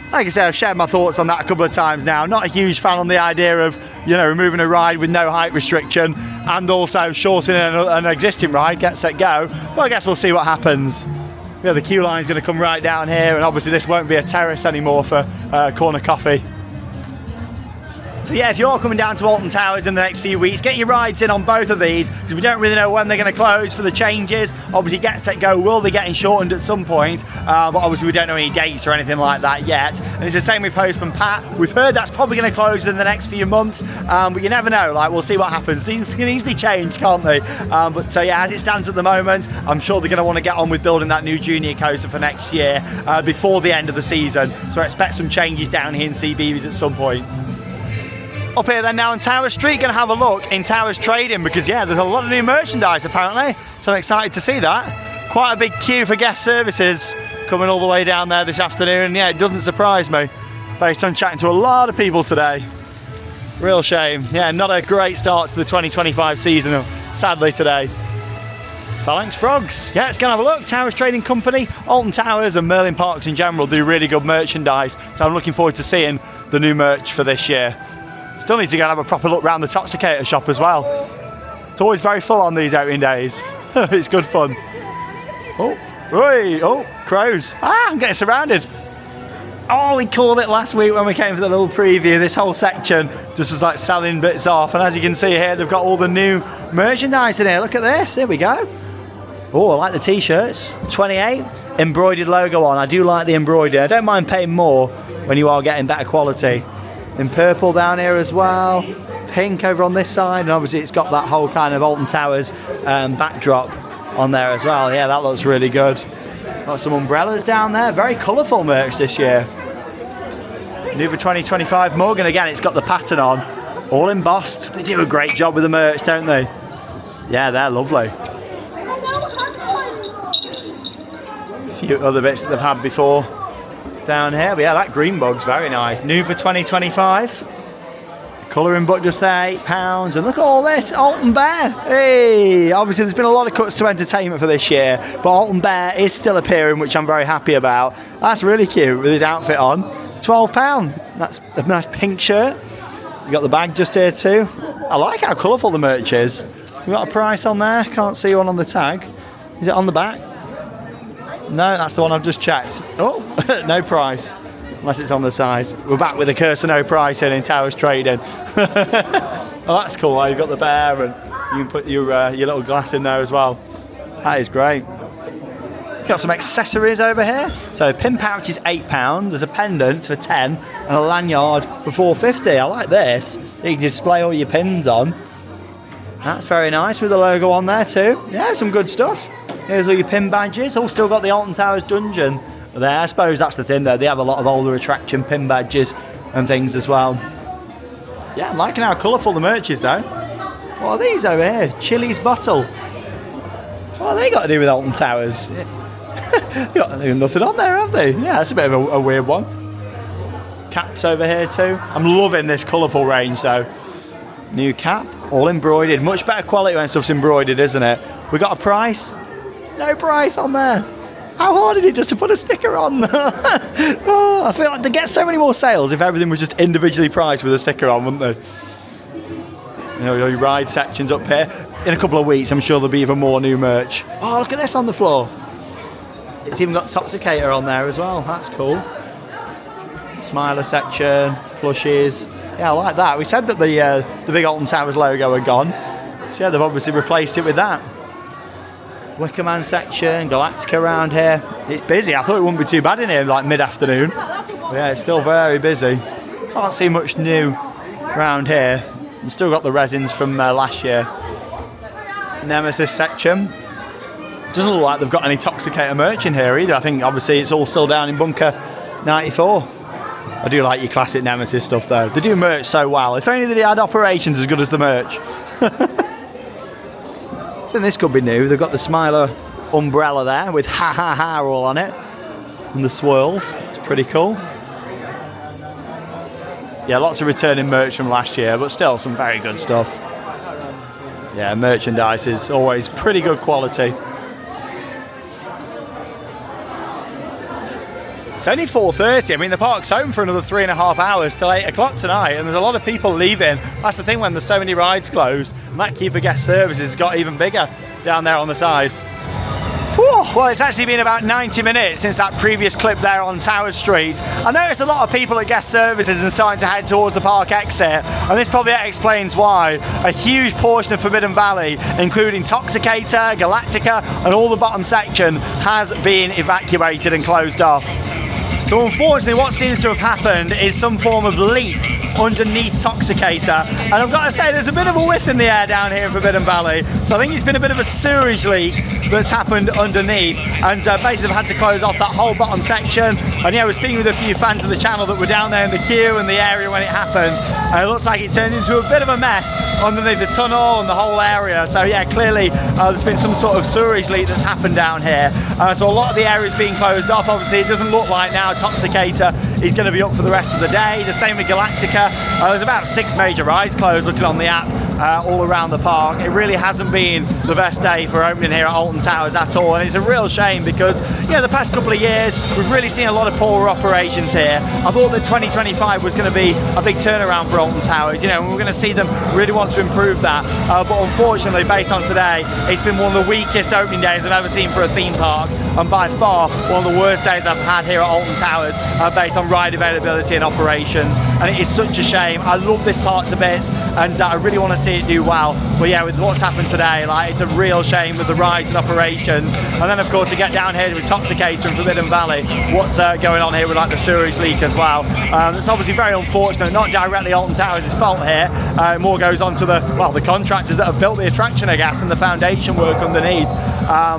Like I say, I've shared my thoughts on that a couple of times now. Not a huge fan on the idea of, you know, removing a ride with no height restriction and also shortening an existing ride, Get Set Go. Well, I guess we'll see what happens. Yeah, the queue line is going to come right down here, and obviously this won't be a terrace anymore for corner coffee. So yeah, if you're coming down to Alton Towers in the next few weeks, get your rides in on both of these, because we don't really know when they're going to close for the changes. Obviously Get Set Go will be getting shortened at some point, but obviously we don't know any dates or anything like that yet. And it's the same with Post and Pat. We've heard that's probably going to close within the next few months, but you never know. Like, we'll see what happens. Things can easily change, can't they? But yeah, as it stands at the moment, I'm sure they're going to want to get on with building that new junior coaster for next year before the end of the season. So I expect some changes down here in CBeebies at some point. Up here then now on Tower Street, going to have a look in Towers Trading, because yeah, there's a lot of new merchandise apparently, so I'm excited to see that. Quite a big queue for guest services coming all the way down there this afternoon. Yeah, it doesn't surprise me based on chatting to a lot of people today. Real shame. Yeah, not a great start to the 2025 season, sadly today. Phalanx Frogs, yeah, it's going to have a look. Towers Trading Company, Alton Towers and Merlin Parks in general do really good merchandise, so I'm looking forward to seeing the new merch for this year. Still need to go and have a proper look around the Toxicator shop as well. It's always very full on these outing days. It's good fun. Oh, oi, oh, crows. Ah, I'm getting surrounded. Oh, we called it last week when we came for the little preview. This whole section just was like selling bits off, and as you can see here, they've got all the new merchandise in here. Look at this, here we go. Oh, I like the t-shirts. 28, embroidered logo on. I do like the embroidery. I don't mind paying more when you are getting better quality. In purple down here as well, pink over on this side, and obviously it's got that whole kind of Alton Towers backdrop on there as well. Yeah, that looks really good. Got some umbrellas down there, very colourful merch this year. New for 2025 mug, and again it's got the pattern on, all embossed. They do a great job with the merch, don't they? Yeah, they're lovely. A few other bits that they've had before down here, but yeah, that green bug's very nice. New for 2025. Colouring book just there, £8. And look at all this, Alton Bear. Hey, obviously there's been a lot of cuts to entertainment for this year, but Alton Bear is still appearing, which I'm very happy about. That's really cute with his outfit on. £12. That's a nice pink shirt. You got the bag just here too. I like how colourful the merch is. You got a price on there? Can't see one on the tag. Is it on the back? No, that's the one I've just checked. Oh, no price, unless it's on the side. We're back with the curse of no price in Towers Trading. Oh, that's cool. You've got the bear, and you can put your little glass in there as well. That is great. Got some accessories over here. So pin pouch is £8. There's a pendant for 10, and a lanyard for £4.50. I like this. You can display all your pins on. That's very nice with the logo on there too. Yeah, some good stuff. Here's all your pin badges. All still got the Alton Towers dungeon there. I suppose that's the thing though, they have a lot of older attraction pin badges and things as well. Yeah, I'm liking how colourful the merch is though. What are these over here? Chili's bottle. What have they got to do with Alton Towers? They got nothing on there, have they? Yeah, that's a bit of a weird one. Caps over here too. I'm loving this colourful range though. New cap, all embroidered. Much better quality when stuff's embroidered, isn't it? We got a price? No price on there. How hard is it just to put a sticker on? Oh, I feel like they'd get so many more sales if everything was just individually priced with a sticker on, wouldn't they? You know, your ride sections up here. In a couple of weeks, I'm sure there'll be even more new merch. Oh, look at this on the floor. It's even got Toxicator on there as well. That's cool. Smiler section, plushies. Yeah, I like that. We said that the big Alton Towers logo had gone. So yeah, they've obviously replaced it with that. Wicker Man section, Galactica around here. It's busy. I thought it wouldn't be too bad in here, like mid-afternoon. But yeah, it's still very busy. Can't see much new around here. We've still got the resins from last year. Nemesis section. Doesn't look like they've got any Toxicator merch in here either. I think obviously it's all still down in Bunker 94. I do like your classic Nemesis stuff though. They do merch so well. If only they had operations as good as the merch. I think this could be new. They've got the Smiler umbrella there with ha ha ha all on it. And the swirls. It's pretty cool. Yeah, lots of returning merch from last year, but still some very good stuff. Yeah, merchandise is always pretty good quality. It's only 4:30. I mean, the park's open for another 3.5 hours till 8 o'clock tonight, and there's a lot of people leaving. That's the thing when there's so many rides closed. And that queue for guest services got even bigger down there on the side. Whew, well, it's actually been about 90 minutes since that previous clip there on Tower Street. I noticed a lot of people at guest services and starting to head towards the park exit, and this probably explains why. A huge portion of Forbidden Valley, including Toxicator, Galactica, and all the bottom section, has been evacuated and closed off. So unfortunately what seems to have happened is some form of leak underneath Toxicator, and I've got to say there's a bit of a whiff in the air down here in Forbidden Valley, so I think it's been a bit of a sewerage leak that's happened underneath, and basically they've had to close off that whole bottom section. And yeah, we're speaking with a few fans of the channel that were down there in the queue and the area when it happened, and it looks like it turned into a bit of a mess underneath the tunnel and the whole area. So yeah, clearly there's been some sort of sewerage leak that's happened down here, so a lot of the area is being closed off. Obviously it doesn't look like now Toxicator is going to be up for the rest of the day. The same with Galactica. There's about 6 major rides closed looking on the app all around the park. It really hasn't been the best day for opening here at Alton Towers at all, and it's a real shame because yeah, the past couple of years we've really seen a lot of poor operations here. I thought that 2025 was going to be a big turnaround for Alton Towers, you know, and we're going to see them really want to improve that, but unfortunately based on today it's been one of the weakest opening days I've ever seen for a theme park, and by far one of the worst days I've had here at Alton Towers based on ride availability and operations, and it is such a shame. I love this park to bits, and I really want to see it do well, but yeah, with what's happened today, like, it's a real shame with the rides and operations. And then of course we get down here with Toxicator and Forbidden Valley, what's going on here with like the sewerage leak as well. It's obviously very unfortunate, not directly Alton Towers' fault here, more goes on to the contractors that have built the attraction, I guess, and the foundation work underneath.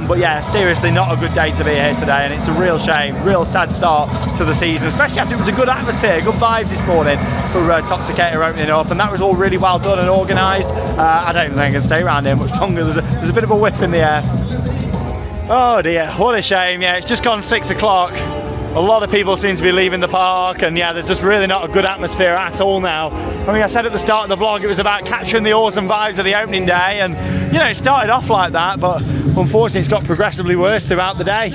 But yeah, seriously not a good day to be here today, and it's a real shame, real sad start to the season, especially after it was a good atmosphere, good vibes this morning for Toxicator opening up, and that was all really well done and organised. I don't think I can stay around here much longer. There's a bit of a whiff in the air. Oh dear, what a shame. Yeah, it's just gone 6 o'clock. A lot of people seem to be leaving the park, and yeah, there's just really not a good atmosphere at all now. I mean, I said at the start of the vlog it was about capturing the awesome vibes of the opening day, and you know, it started off like that, but unfortunately it's got progressively worse throughout the day.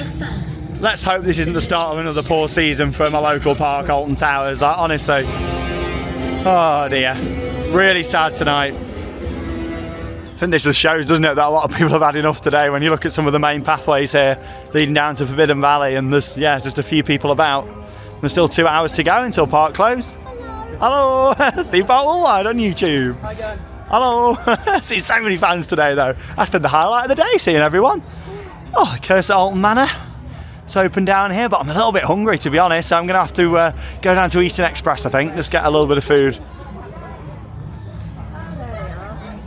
Let's hope this isn't the start of another poor season for my local park, Alton Towers. Like, honestly, oh dear, really sad tonight. I think this just shows, doesn't it, that a lot of people have had enough today when you look at some of the main pathways here leading down to Forbidden Valley, and there's, yeah, just a few people about. There's still 2 hours to go until park close. Hello, Theme Park Worldwide on YouTube. Hi again. Hello. See so many fans today though. That's been the highlight of the day, seeing everyone. Oh, Curse at Alton Manor. It's open down here, but I'm a little bit hungry to be honest, so I'm going to have to go down to Eastern Express, I think, just get a little bit of food.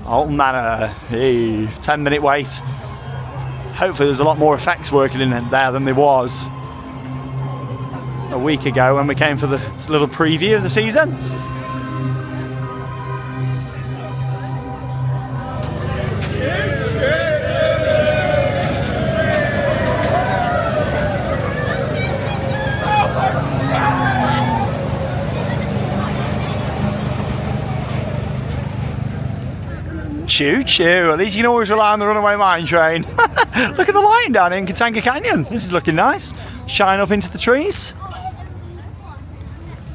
Alton Manor, hey, 10-minute wait. Hopefully there's a lot more effects working in there than there was. a week ago when we came for this little preview of the season. Choo choo, at least you can always rely on the runaway mine train. Look at the lighting down in Katanga Canyon. This is looking nice. Shine up into the trees.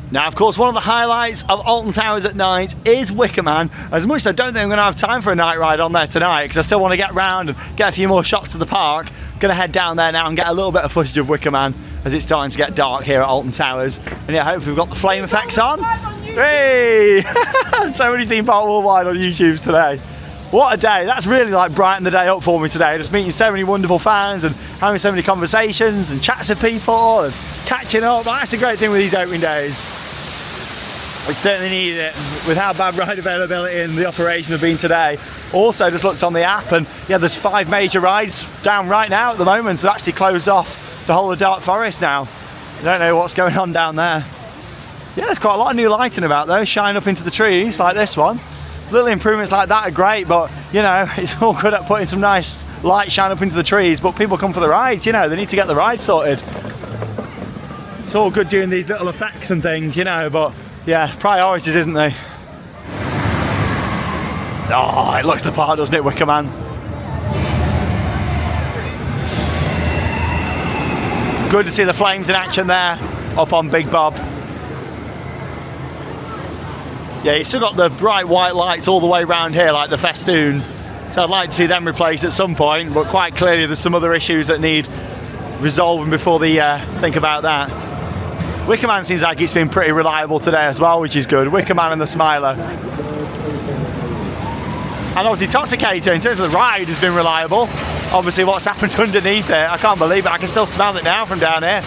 Now, of course, one of the highlights of Alton Towers at night is Wicker Man. As much as I don't think I'm going to have time for a night ride on there tonight, because I still want to get round and get a few more shots of the park, I'm going to head down there now and get a little bit of footage of Wicker Man as it's starting to get dark here at Alton Towers. And yeah, hopefully we've got the flame effects on. Hey! So many theme park worldwide on YouTube today. What a day. That's really like brightened the day up for me today. Just meeting so many wonderful fans and having so many conversations and chats with people and catching up. That's the great thing with these opening days. We certainly need it with how bad ride availability and the operation have been today. Also just looked on the app and yeah, there's 5 major rides down right now at the moment. They've actually closed off the whole of Dark Forest now. I don't know what's going on down there. Yeah, there's quite a lot of new lighting about though, shine up into the trees like this one. Little improvements like that are great, but you know, it's all good at putting some nice light shine up into the trees, but people come for the rides, you know, they need to get the ride sorted. It's all good doing these little effects and things, you know, but yeah, priorities, isn't they? Oh, it looks the part, doesn't it, Wicker Man? Good to see the flames in action there, up on Big Bob. Yeah, you've still got the bright white lights all the way around here, like the festoon. So I'd like to see them replaced at some point, but quite clearly there's some other issues that need resolving before they think about that. Wicker Man seems like it's been pretty reliable today as well, which is good. Wicker Man and the Smiler. And obviously Toxicator, in terms of the ride, has been reliable. Obviously what's happened underneath it, I can't believe it. I can still smell it now from down here.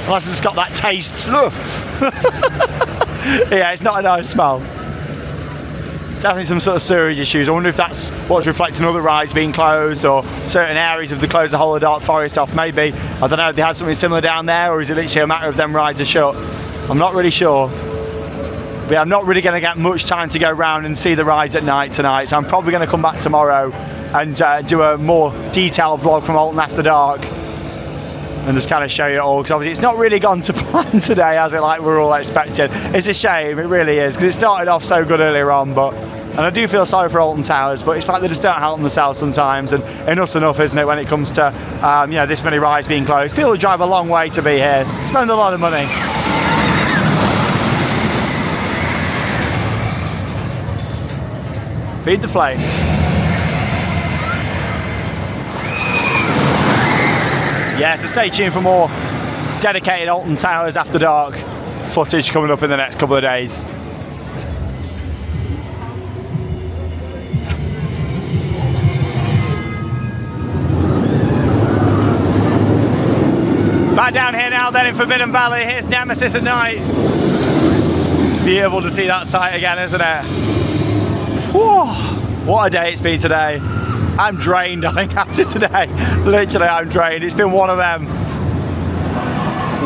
Unless I've just got that taste. Yeah, it's not a nice smell. Definitely some sort of sewerage issues. I wonder if that's what's reflecting other rides being closed or certain areas of the close the whole of Dark Forest off. Maybe, I don't know if they had something similar down there, or is it literally a matter of them rides are shut? I'm not really sure. But yeah, I'm not really going to get much time to go round and see the rides at night tonight, so I'm probably going to come back tomorrow and do a more detailed vlog from Alton After Dark and just kind of show you it all, because obviously it's not really gone to plan today, has it, like we're all expecting. It's a shame, it really is, because it started off so good earlier on, and I do feel sorry for Alton Towers, but it's like they just don't help themselves sometimes, and enough's enough, isn't it, when it comes to you know, this many rides being closed. People drive a long way to be here, spend a lot of money. Feed the flames. Yeah, so stay tuned for more dedicated Alton Towers After Dark footage coming up in the next couple of days. Back down here now then in Forbidden Valley, here's Nemesis at night. Beautiful to see that sight again, isn't it? Whew, what a day it's been today. I'm drained, I think, after today. Literally, I'm drained. It's been one of them.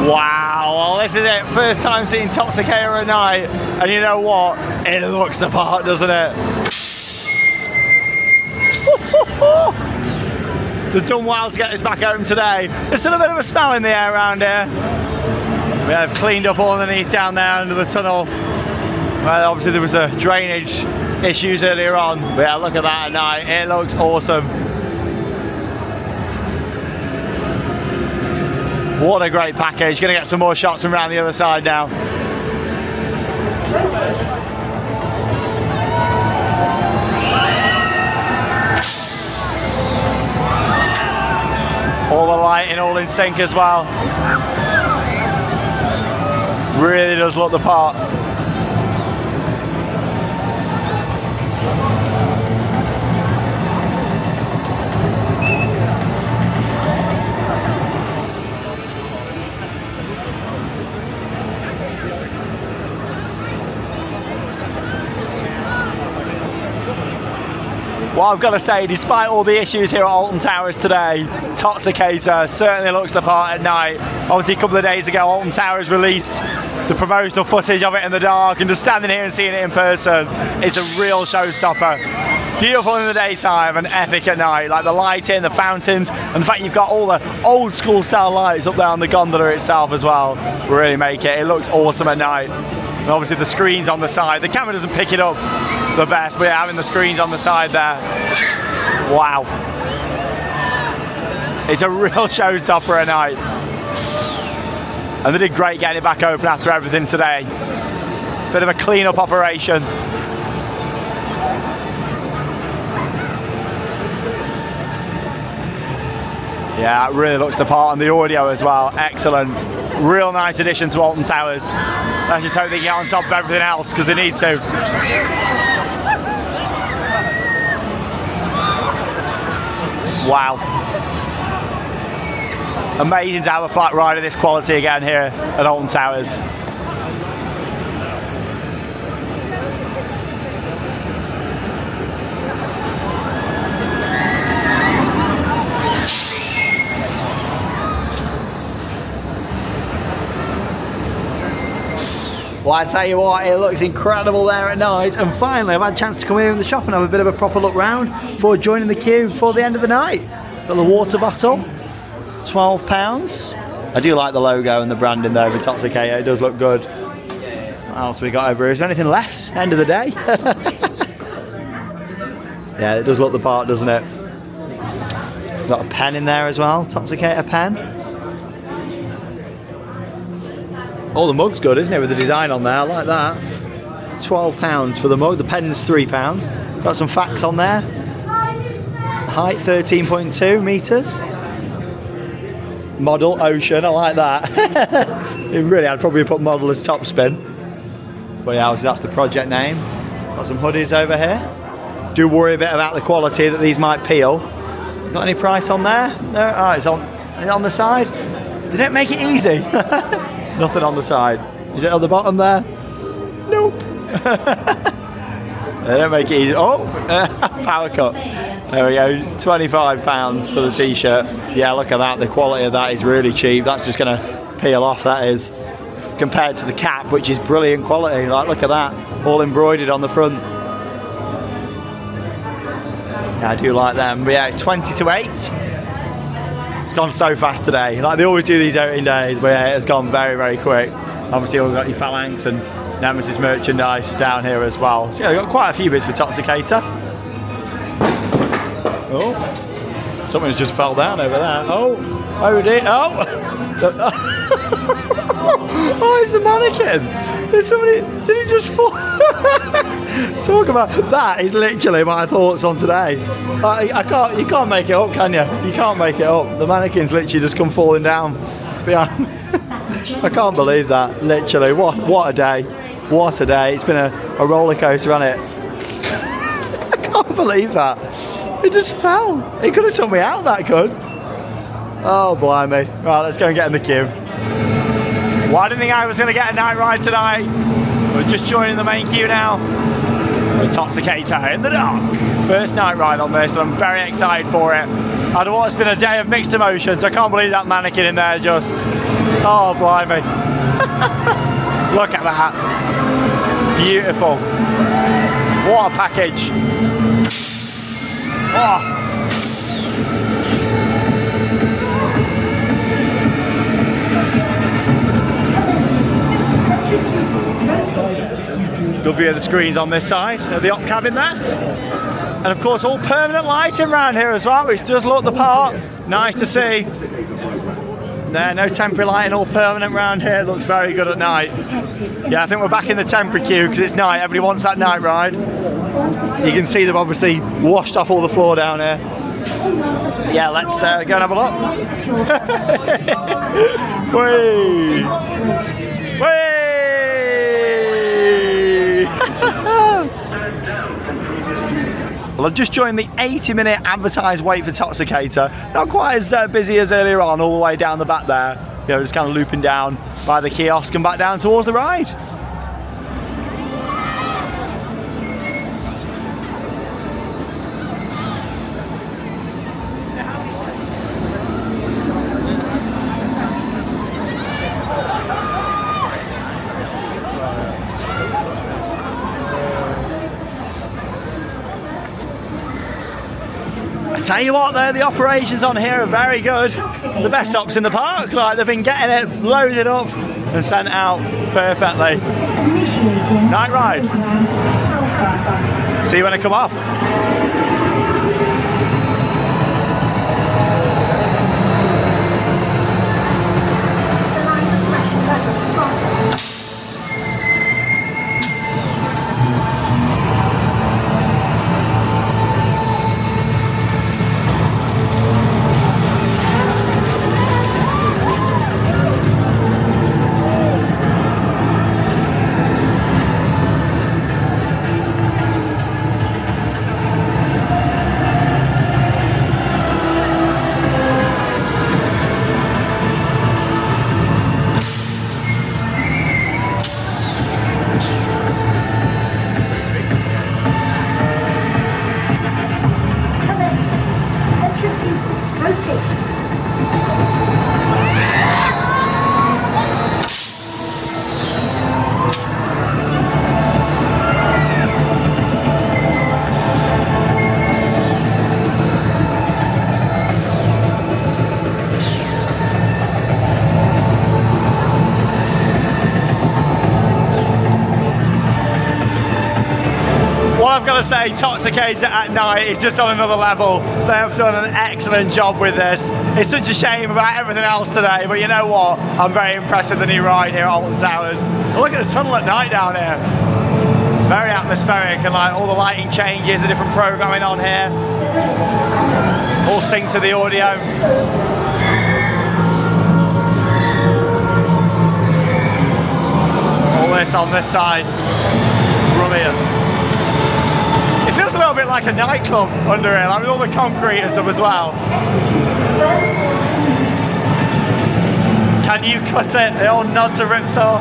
Wow, well, this is it. First time seeing Toxicator at night. And you know what? It looks the part, doesn't it? It's done well to get this back home today. There's still a bit of a smell in the air around here. We have cleaned up all underneath down there under the tunnel. Well, obviously there was a drainage issues earlier on, but yeah, look at that at night. It looks awesome. What a great package. Gonna get some more shots from around the other side now. All the lighting all in sync as well. Really does look the part. Well, I've got to say, despite all the issues here at Alton Towers today, Toxicator certainly looks the part at night. Obviously, a couple of days ago, Alton Towers released the promotional footage of it in the dark, and just standing here and seeing it in person, it's a real showstopper. Beautiful in the daytime and epic at night, like the lighting, the fountains, and the fact you've got all the old school style lights up there on the gondola itself as well. Really make it. It looks awesome at night. And obviously the screens on the side, the camera doesn't pick it up the best, but yeah, having the screens on the side there, wow. It's a real showstopper at night. And they did great getting it back open after everything today. Bit of a clean-up operation. Yeah, it really looks the part, and the audio as well, excellent. Real nice addition to Alton Towers. Let's just hope they get on top of everything else, because they need to. Wow. Amazing to have a flat ride of this quality again here at Alton Towers. Well, I tell you what, it looks incredible there at night, and finally I've had a chance to come here in the shop and have a bit of a proper look round before joining the queue before the end of the night. Got the water bottle, £12. I do like the logo and the branding there with Toxicator, it does look good. What else we got over here? Is there anything left? End of the day? Yeah, it does look the part, doesn't it? Got a pen in there as well, Toxicator pen. Oh, the mug's good, isn't it, with the design on there? I like that. £12 for the mug. The pen's £3. Got some facts on there. Height 13.2 metres. Model ocean. I like that. Really, I'd probably put model as top spin. But yeah, obviously that's the project name. Got some hoodies over here. Do worry a bit about the quality that these might peel. Got any price on there? No. Oh, is it on the side? They don't make it easy. Nothing on the side. Is it on the bottom there? Nope. They don't make it easy. Oh, power cut. There we go, £25 for the t-shirt. Yeah, look at that. The quality of that is really cheap. That's just going to peel off, that is. Compared to the cap, which is brilliant quality. Like, look at that. All embroidered on the front. Yeah, I do like them. But yeah, it's 20 to 8. It's gone so fast today. Like, they always do these outing days, but yeah, it's gone very, very quick. Obviously, you've got your Phalanx and Nemesis merchandise down here as well. So yeah, they've got quite a few bits for Toxicator. Oh, someone's just fell down over there. Oh dear. Oh, oh, it's the mannequin. There's somebody. Did he just fall? Talk about that is literally my thoughts on today. I can't. You can't make it up, can you? You can't make it up. The mannequin's literally just come falling down behind. I can't believe that. Literally, what a day. What a day. It's been a roller coaster, hasn't it? I can't believe that. It just fell. It could have took me out, that could. Oh, blimey. Right, let's go and get in the queue. Well, I didn't think I was going to get a night ride tonight. We're just joining the main queue now. With Toxicator in the dark. First night ride on this, and I'm very excited for it. I know it's been a day of mixed emotions. I can't believe that mannequin in there just... Oh, blimey. Look at that. Beautiful. What a package. Oh. Good view of the screens on this side of the op cabin there. And of course all permanent lighting around here as well, which does look the part. Nice to see. There, no temporary lighting, all permanent around here. Looks very good at night. Yeah, I think we're back in the temporary queue because it's night. Everybody wants that night ride. You can see they've obviously washed off all the floor down here. Yeah, let's go and have a look. Whee! Whee! Well, I've just joined the 80-minute advertised wait for Toxicator. Not quite as busy as earlier on, all the way down the back there. You know, just kind of looping down by the kiosk and back down towards the ride. Tell you what though, the operations on here are very good. The best ops in the park, like they've been getting it loaded up and sent out perfectly. Night ride. See you when I come off. I've got to say, Toxicator at night is just on another level. They have done an excellent job with this. It's such a shame about everything else today, but you know what? I'm very impressed with the new ride here at Alton Towers. Look at the tunnel at night down here. Very atmospheric, and like all the lighting changes, the different programming on here. All synced to the audio. All this on this side. Brilliant. It feels a little bit like a nightclub under here, like with all the concrete and stuff as well. Can you cut it? They all nod to Ripsaw.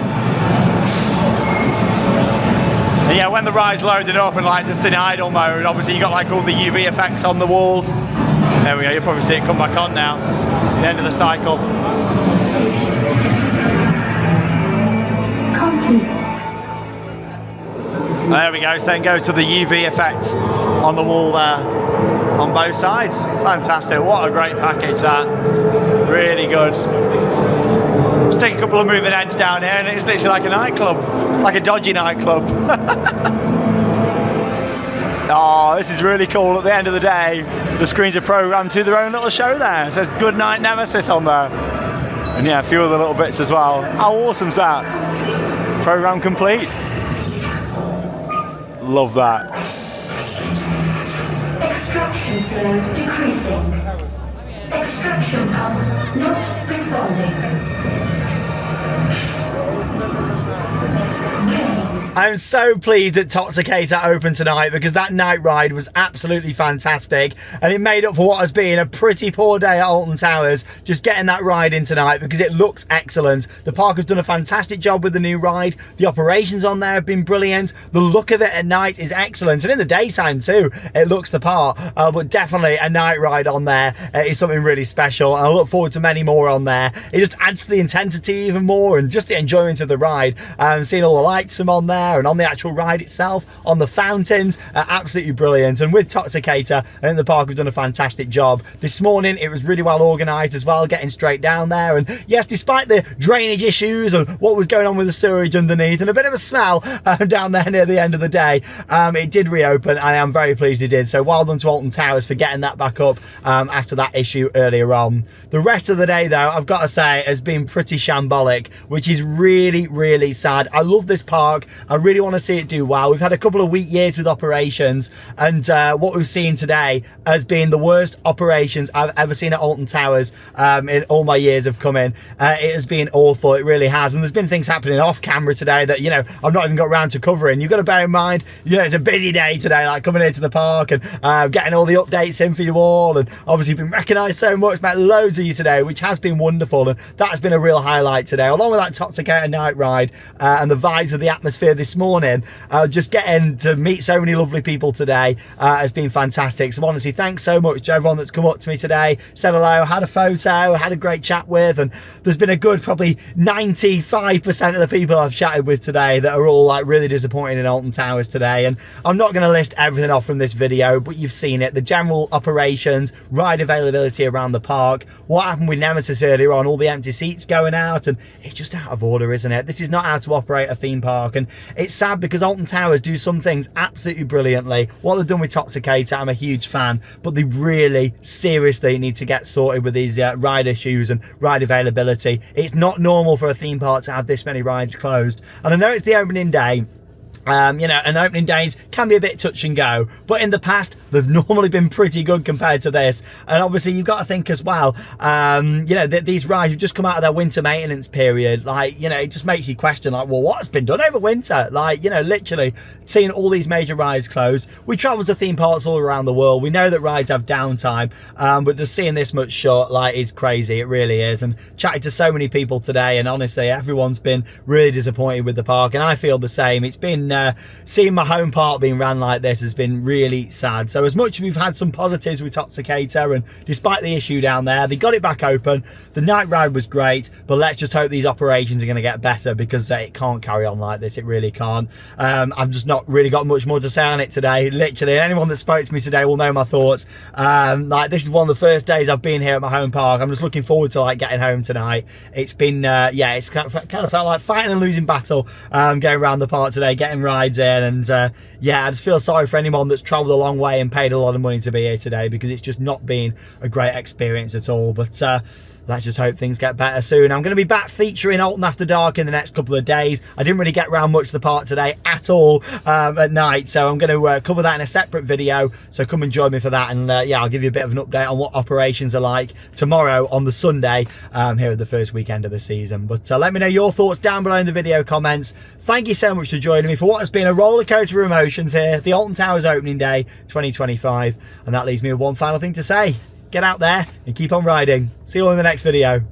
And yeah, when the ride's loaded up and like just in idle mode, obviously you got like all the UV effects on the walls. There we go, you'll probably see it come back on now. The end of the cycle. There we go, so then goes to the UV effect on the wall there, on both sides. Fantastic, what a great package that. Really good. Stick a couple of moving heads down here and it's literally like a nightclub, like a dodgy nightclub. Oh, this is really cool. At the end of the day, the screens are programmed to their own little show there. It says Good Night Nemesis on there. And yeah, a few other little bits as well. How awesome's that? Program complete. Love that. Extraction flow decreasing. Extraction pump not responding. I'm so pleased that Toxicator opened tonight because that night ride was absolutely fantastic and it made up for what has been a pretty poor day at Alton Towers, just getting that ride in tonight because it looks excellent. The park has done a fantastic job with the new ride. The operations on there have been brilliant. The look of it at night is excellent, and in the daytime too, it looks the part. But definitely a night ride on there is something really special, and I look forward to many more on there. It just adds to the intensity even more and just the enjoyment of the ride. Seeing all the lights from on there and on the actual ride itself, on the fountains, absolutely brilliant. And with Toxicator, I think the park have done a fantastic job. This morning it was really well organised as well, getting straight down there, and yes, despite the drainage issues and what was going on with the sewage underneath and a bit of a smell down there near the end of the day, it did reopen, and I am very pleased it did. So well done to Alton Towers for getting that back up after that issue earlier on. The rest of the day though, I've got to say, has been pretty shambolic, which is really, really sad. I love this park. I really want to see it do well. We've had a couple of weak years with operations, and what we've seen today has been the worst operations I've ever seen at Alton Towers in all my years of coming. It has been awful, it really has, and there's been things happening off camera today that, you know, I've not even got around to covering. You've got to bear in mind, you know, it's a busy day today, like coming into the park and getting all the updates in for you all, and obviously been recognised so much, met loads of you today, which has been wonderful, and that has been a real highlight today, along with that Toxicator night ride and the vibes of the atmosphere, this morning. Just getting to meet so many lovely people today has been fantastic. So honestly, thanks so much to everyone that's come up to me today, said hello, had a photo, had a great chat with, and there's been a good probably 95% of the people I've chatted with today that are all like really disappointed in Alton Towers today. And I'm not going to list everything off from this video, but you've seen it. The general operations, ride availability around the park, what happened with Nemesis earlier on, all the empty seats going out, and it's just out of order, isn't it? This is not how to operate a theme park, and it's sad because Alton Towers do some things absolutely brilliantly. What they've done with Toxicator, I'm a huge fan, but they really seriously need to get sorted with these ride issues and ride availability. It's not normal for a theme park to have this many rides closed, and I know it's the opening day. You know, and opening days can be a bit touch and go, but in the past they've normally been pretty good compared to this. And obviously you've got to think as well, you know, these rides have just come out of their winter maintenance period. Like, you know, it just makes you question, like, well, what's been done over winter? Like, you know, literally seeing all these major rides closed. We travel to theme parks all around the world, we know that rides have downtime, but just seeing this much short, like, is crazy. It really is. And chatting to so many people today, and honestly everyone's been really disappointed with the park, and I feel the same. It's been seeing my home park being ran like this has been really sad. So as much as we've had some positives with Toxicator, and despite the issue down there, they got it back open, the night ride was great, but let's just hope these operations are going to get better, because it can't carry on like this. It really can't. I've just not really got much more to say on it today, literally. Anyone that spoke to me today will know my thoughts. Like, this is one of the first days I've been here at my home park. I'm just looking forward to like getting home tonight. It's been yeah, it's kind of felt like fighting a losing battle, going around the park today, getting rides in, and yeah, I just feel sorry for anyone that's traveled a long way and paid a lot of money to be here today, because it's just not been a great experience at all. But let's just hope things get better soon. I'm going to be back featuring Alton After Dark in the next couple of days. I didn't really get around much to the park today at all at night, so I'm going to cover that in a separate video, so come and join me for that. And yeah, I'll give you a bit of an update on what operations are like tomorrow on the Sunday here at the first weekend of the season. But let me know your thoughts down below in the video comments. Thank you so much for joining me for what has been a roller coaster of emotions here, the Alton Towers opening day 2025. And that leaves me with one final thing to say: get out there and keep on riding. See you all in the next video.